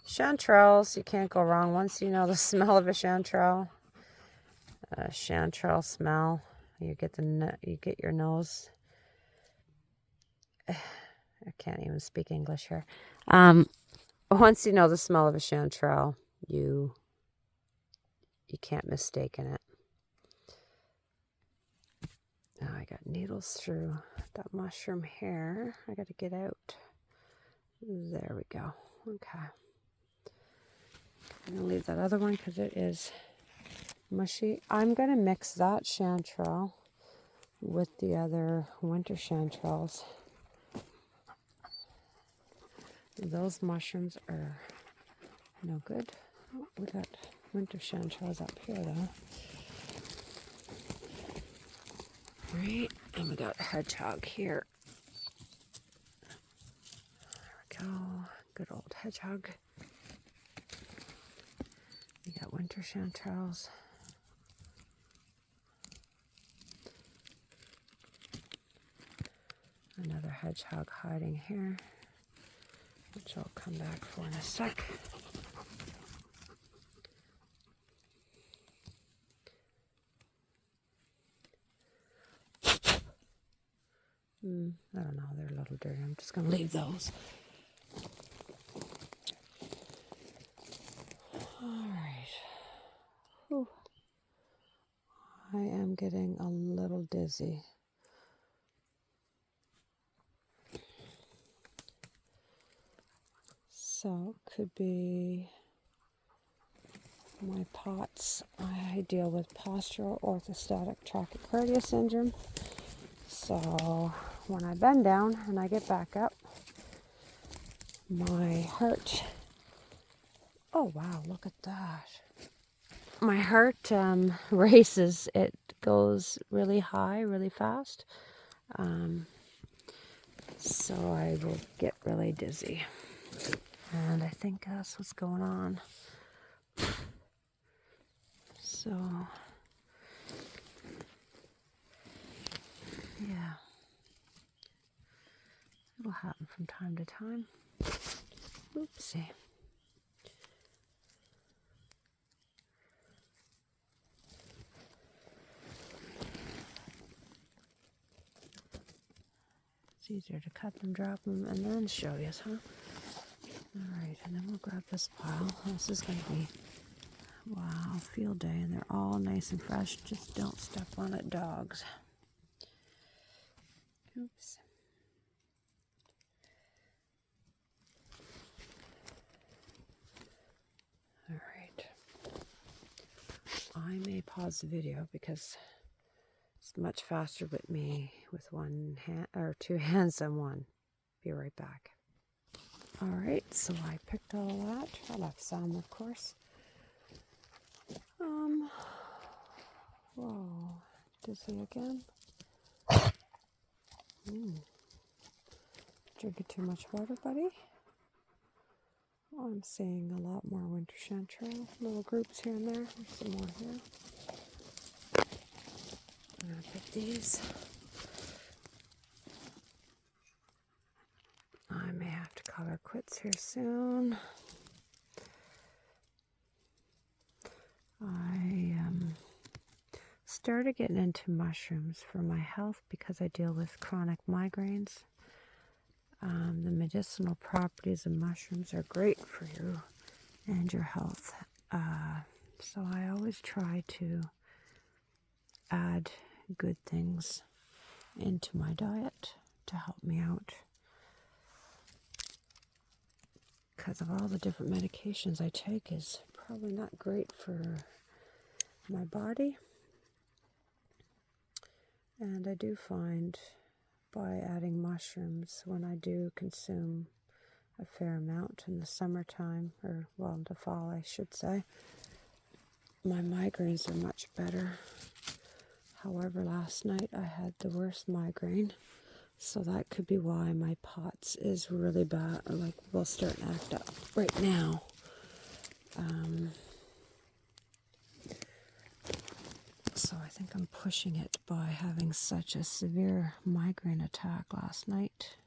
Chanterelles, you can't go wrong once you know the smell of a chanterelle. Chanterelle smell. You get your nose. I can't even speak English here. Once you know the smell of a chanterelle, you can't mistake it. Now I got needles through that mushroom here. I got to get out. There we go. Okay. I'm going to leave that other one because it is mushy. I'm going to mix that chanterelle with the other winter chanterelles. Those mushrooms are no good. Oh, we got winter chanterelles up here though. Right, and we got hedgehog here. There we go. Good old hedgehog. We got winter chanterelles. Another hedgehog hiding here, which I'll come back for in a sec. I don't know, they're a little dirty. I'm just going to leave those. Alright. I am getting a little dizzy. So, could be my POTS. I deal with postural orthostatic tachycardia syndrome. So, when I bend down and I get back up, my heart, oh wow, look at that. My heart races. It goes really high, really fast. So I will get really dizzy. And I think that's what's going on. So, yeah. It'll happen from time to time. Oopsie. It's easier to cut them, drop them, and then show you, huh? Alright, and then we'll grab this pile. This is going to be, wow, field day, and they're all nice and fresh. Just don't step on it, dogs. Oops. Alright. I may pause the video because it's much faster with me with one hand or two hands than one. Be right back. Alright, so I picked all that. I left some, of course. Whoa, dizzy again. Drinking too much water, buddy? Oh, I'm seeing a lot more winter chanterelle. Little groups here and there. There's some more here. I'm going to pick these. I may have to call her quits here soon. I started getting into mushrooms for my health because I deal with chronic migraines. The medicinal properties of mushrooms are great for you and your health. So I always try to add good things into my diet to help me out. Because of all the different medications I take is probably not great for my body. And I do find by adding mushrooms, when I do consume a fair amount in the summertime, or well, in the fall I should say, my migraines are much better. However, last night I had the worst migraine, so that could be why my POTS is really bad, or like will start to act up right now. So I think I'm pushing it by having such a severe migraine attack last night.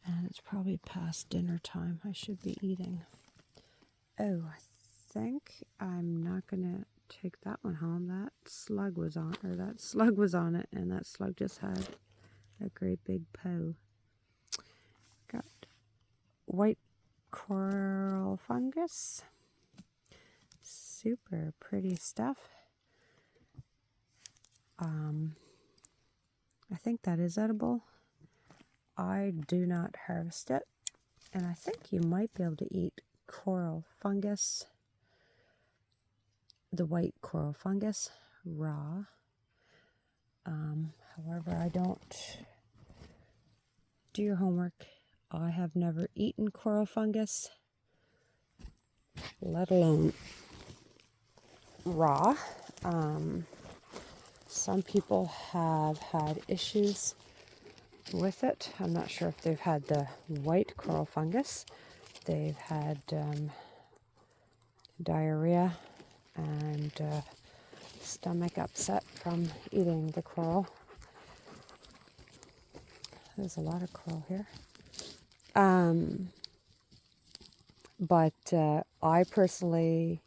And it's probably past dinner time. I should be eating. Oh, I think I'm not going to take that one home. That slug was on it, and that slug just had a great big poo. Got white coral fungus. Super pretty stuff. I think that is edible. I do not harvest it, and I think you might be able to eat coral fungus, the white coral fungus, raw. However, I don't do your homework. I have never eaten coral fungus, let alone raw. Some people have had issues with it. I'm not sure if they've had the white coral fungus. They've had diarrhea and stomach upset from eating the coral. There's a lot of coral here. But I personally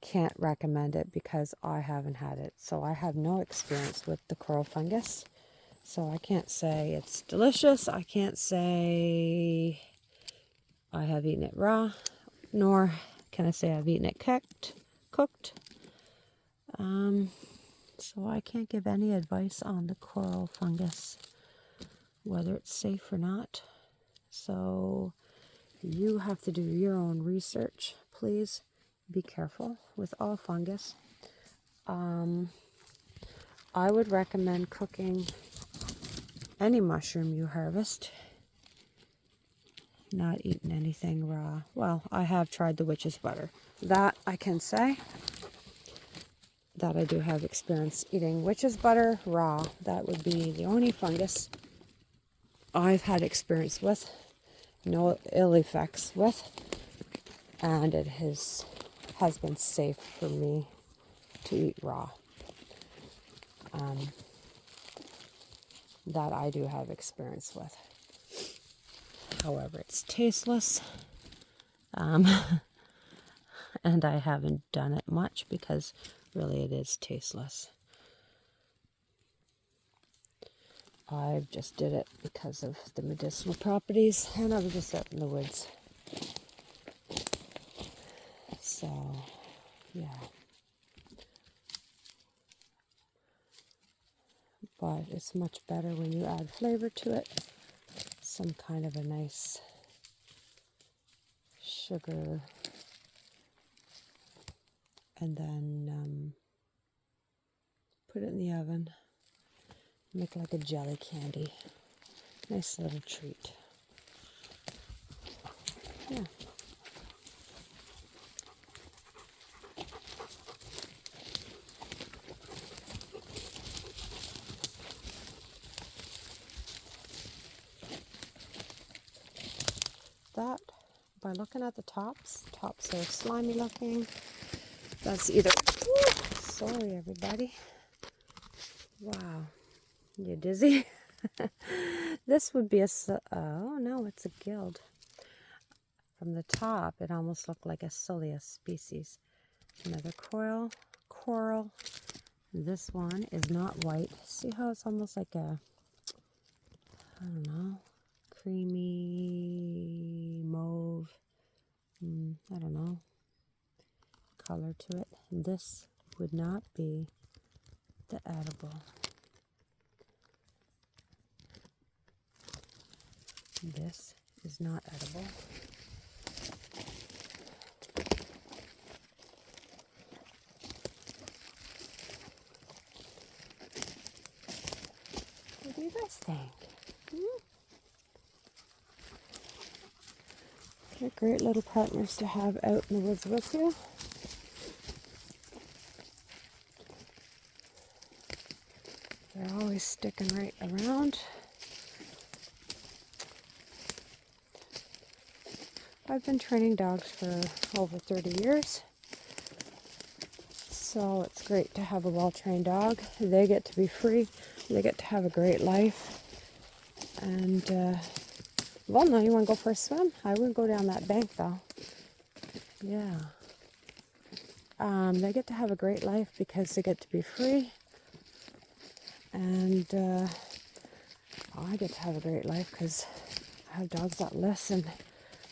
can't recommend it because I haven't had it. So I have no experience with the coral fungus. So I can't say it's delicious. I can't say I have eaten it raw, nor can I say I've eaten it cooked. So I can't give any advice on the coral fungus, whether it's safe or not. So you have to do your own research. Please be careful with all fungus. I would recommend cooking any mushroom you harvest, not eating anything raw. Well, I have tried the witch's butter. That I can say that I do have experience eating witch's butter raw. That would be the only fungus I've had experience with, no ill effects with, and it has been safe for me to eat raw. That I do have experience with. However, it's tasteless, and I haven't done it much because really it is tasteless. I just did it because of the medicinal properties, and I was just out in the woods. So, yeah. But it's much better when you add flavor to it. Some kind of a nice sugar, and then put it in the oven. Make like a jelly candy. Nice little treat. Yeah. That, by looking at the tops are slimy looking. That's either, sorry everybody. Wow, you dizzy? This would be a, oh no, it's a guild. From the top, it almost looked like a Soleus species. Another coral. This one is not white. See how it's almost like a, I don't know, creamy mauve. I don't know. color to it. This would not be the edible. This is not edible. What do you guys think? They're great little partners to have out in the woods with you. They're always sticking right around. I've been training dogs for over 30 years. So it's great to have a well-trained dog. They get to be free. They get to have a great life. And, well, now you want to go for a swim? I wouldn't go down that bank, though. Yeah. They get to have a great life because they get to be free. And I get to have a great life because I have dogs that listen.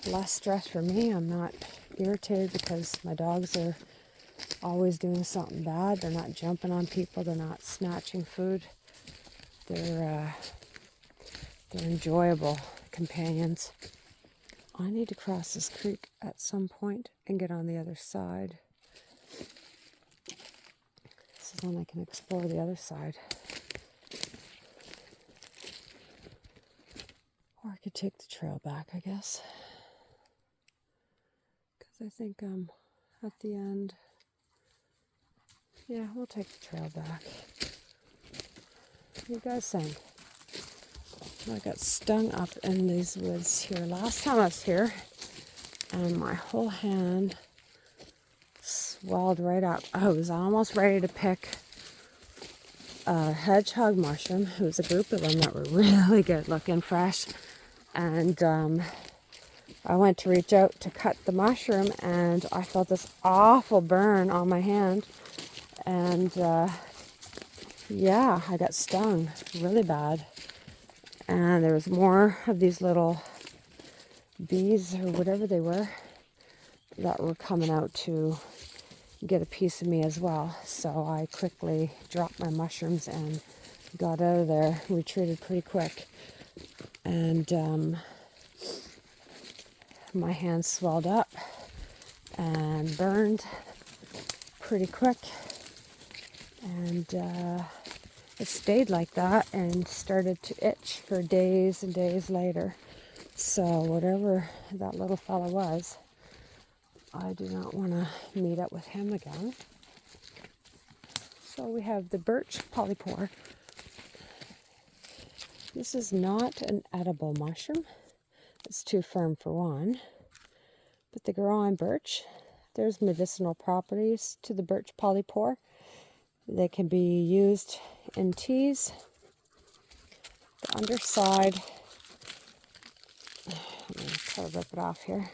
Less stress for me. I'm not irritated because my dogs are always doing something bad. They're not jumping on people. They're not snatching food. They're enjoyable companions. I need to cross this creek at some point and get on the other side. So then I can explore the other side. Or I could take the trail back, I guess. Because I think I'm at the end. Yeah, we'll take the trail back. What do you guys think? I got stung up in these woods here last time I was here, and my whole hand swelled right up. I was almost ready to pick a hedgehog mushroom. It was a group of them that were really good looking, fresh, and I went to reach out to cut the mushroom, and I felt this awful burn on my hand, and yeah, I got stung really bad. And there was more of these little bees or whatever they were that were coming out to get a piece of me as well. So I quickly dropped my mushrooms and got out of there, retreated pretty quick. And my hands swelled up and burned pretty quick. And it stayed like that and started to itch for days and days later. So whatever that little fella was, I do not want to meet up with him again. So we have the birch polypore. This is not an edible mushroom. It's too firm for one. But they grow on birch. There's medicinal properties to the birch polypore. They can be used in teas. The underside, I'm going to try to rip it off here.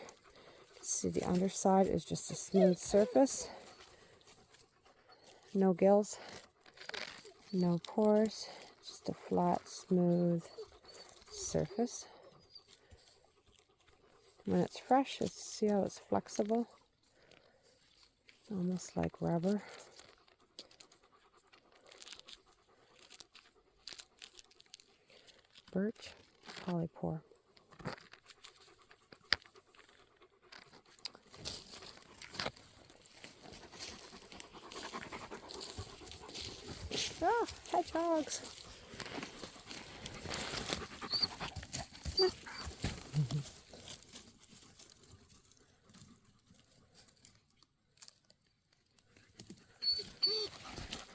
See, the underside is just a smooth surface. No gills, no pores, just a flat, smooth surface. When it's fresh, see how it's flexible? Almost like rubber. Birch polypore. Ah, hedgehogs.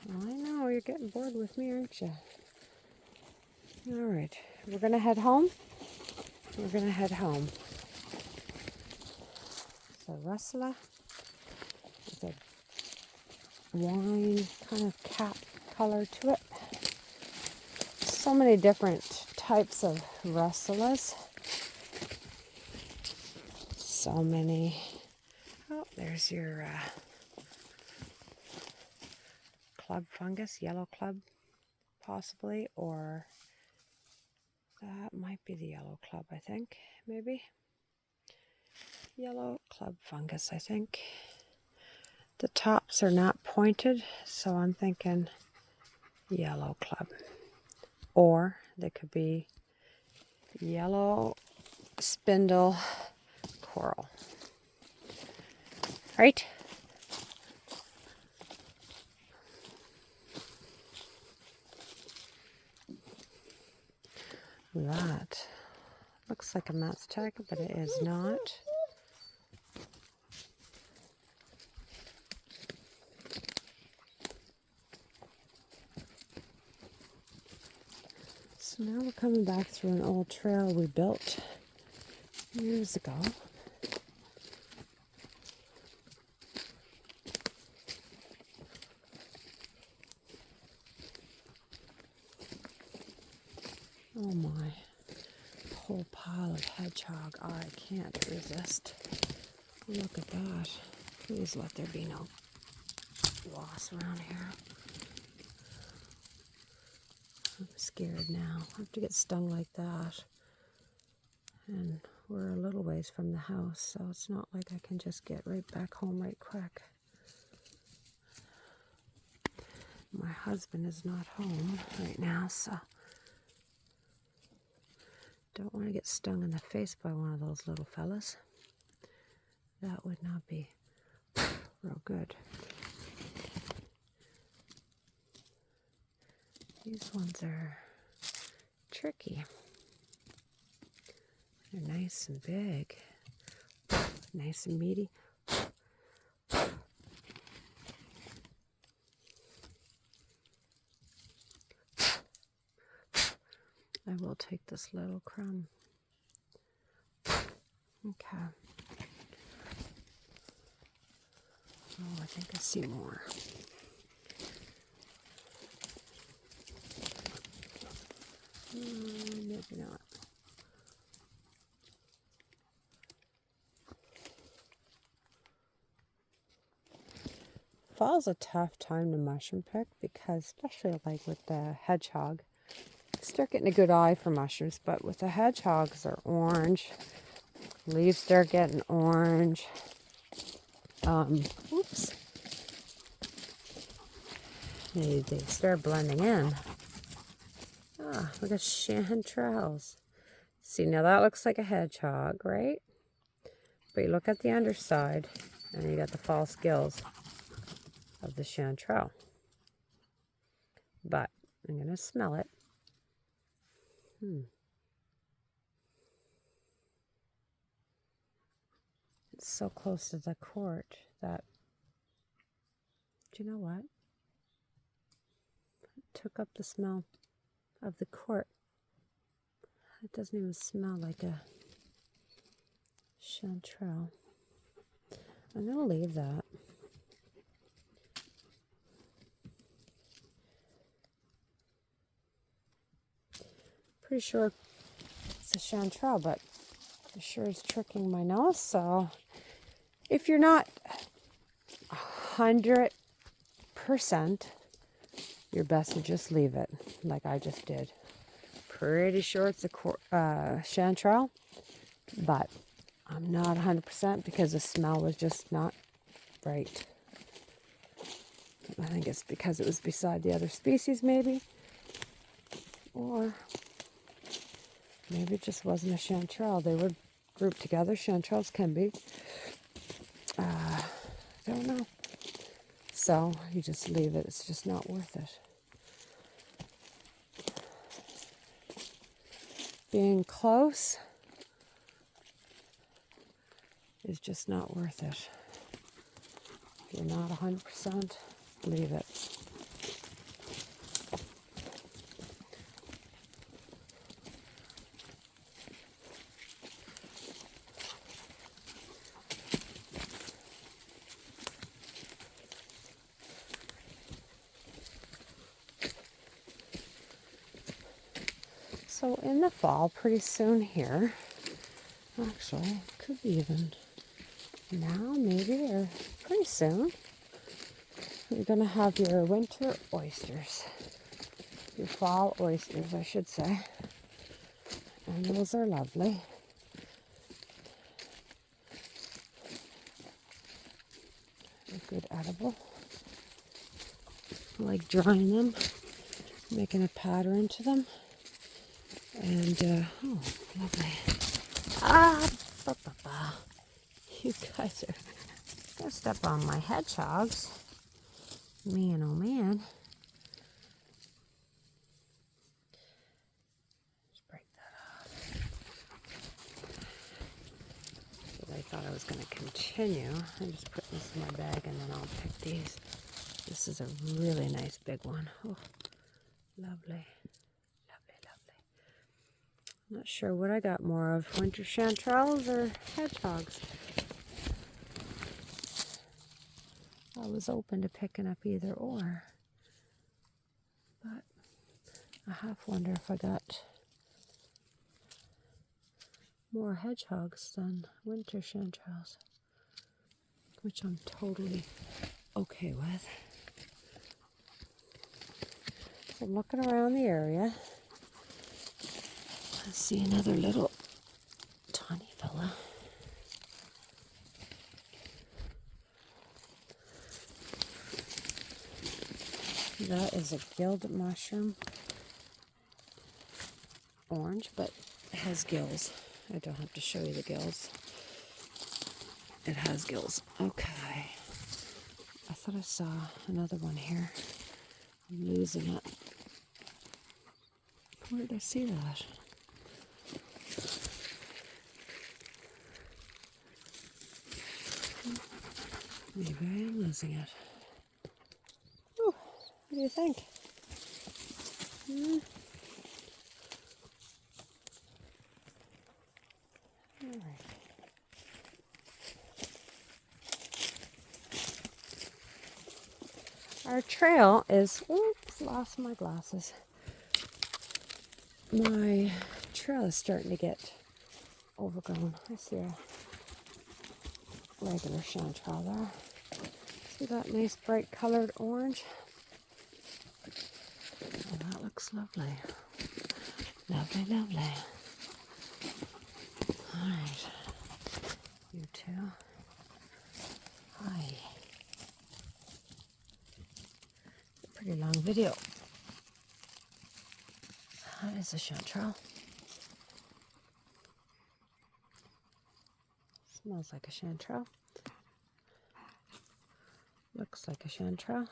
I know, you're getting bored with me, aren't you? All right, we're going to head home. We're going to head home. So Russula with a wine kind of cap color to it. So many different types of Russulas. So many. Oh, there's your club fungus, yellow club possibly, or that might be the yellow club, I think, maybe. Yellow club fungus, I think. The tops are not pointed, so I'm thinking yellow club. Or they could be yellow spindle coral. Right? That looks like a Maztec, but it is not. So now we're coming back through an old trail we built years ago. Oh my, whole pile of hedgehog. Oh, I can't resist. Look at that. Please let there be no wasps around here. I'm scared now. I have to get stung like that. And we're a little ways from the house, so it's not like I can just get right back home right quick. My husband is not home right now, so don't want to get stung in the face by one of those little fellas. That would not be real good. These ones are tricky. They're nice and big, nice and meaty. I will take this little crumb. Okay. Oh, I think I see more. Maybe not. Fall's a tough time to mushroom pick because, especially like with the hedgehog, you start getting a good eye for mushrooms, but with the hedgehogs, they're orange. Leaves start getting orange. Oops. They start blending in. Ah, look at chanterelles. See, now that looks like a hedgehog, right? But you look at the underside, and you got the false gills of the chanterelle. But I'm going to smell it. It's so close to the court that, do you know what? It took up the smell of the court. It doesn't even smell like a chanterelle. I'm going to leave that. Pretty sure it's a chanterelle, but it sure is tricking my nose. So if you're not 100%, you're best to just leave it like I just did. Pretty sure it's a chanterelle, but I'm not 100% because the smell was just not right. I think it's because it was beside the other species, maybe. Or maybe it just wasn't a chanterelle. They were grouped together. Chanterelles can be. I don't know. So you just leave it. It's just not worth it. Being close is just not worth it. If you're not 100%, leave it. So in the fall, pretty soon here, actually, could be even now, maybe, or pretty soon, you're going to have your winter oysters. Your fall oysters, I should say. And those are lovely. They're good edible. I like drying them, making a powder into them. And, oh, lovely. Ah, ba, ba, ba. You guys are gonna step on my hedgehogs. Man, oh man. Just break that off. So I thought I was gonna continue. I'm just putting this in my bag and then I'll pick these. This is a really nice big one. Oh, lovely. Not sure what I got more of, winter chanterelles or hedgehogs. I was open to picking up either or, but I half wonder if I got more hedgehogs than winter chanterelles, which I'm totally okay with. So I'm looking around the area. I see another little tiny fella. That is a gilled mushroom. Orange, but it has gills. I don't have to show you the gills. It has gills. Okay. I thought I saw another one here. I'm losing it. Where did I see that? Maybe I am losing it. Oh, what do you think? All right. Our trail is, oops, lost my glasses. My trail is starting to get overgrown. I see a regular chanterelle there. See that nice bright colored orange? Oh, that looks lovely. Lovely, lovely. All right. You two. Hi. Pretty long video. That is a chanterelle. Smells like a chanterelle. Looks like a chanterelle.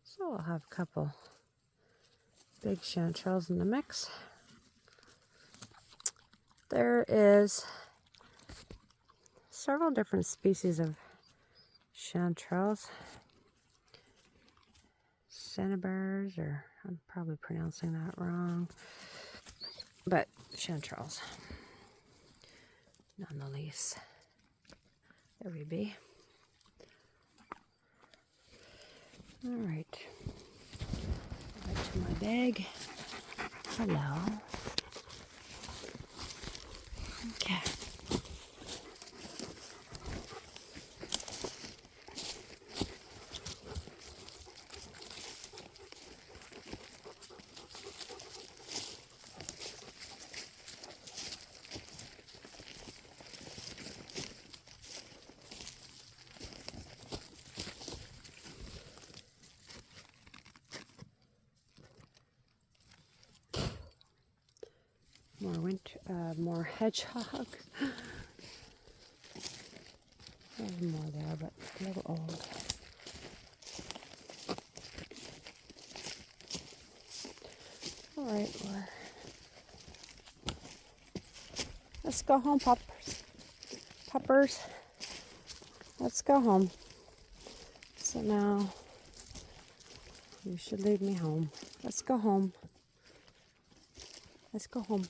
So I'll have a couple big chanterelles in the mix. There is several different species of chanterelles. Cinnabears, or I'm probably pronouncing that wrong, but chanterelles none the least. There we be. All right, back to my bag. Hello. Okay. More hedgehog. There's more there, but a little old. All right, let's go home, puppers. Let's go home. So now you should lead me home. Let's go home. Let's go home.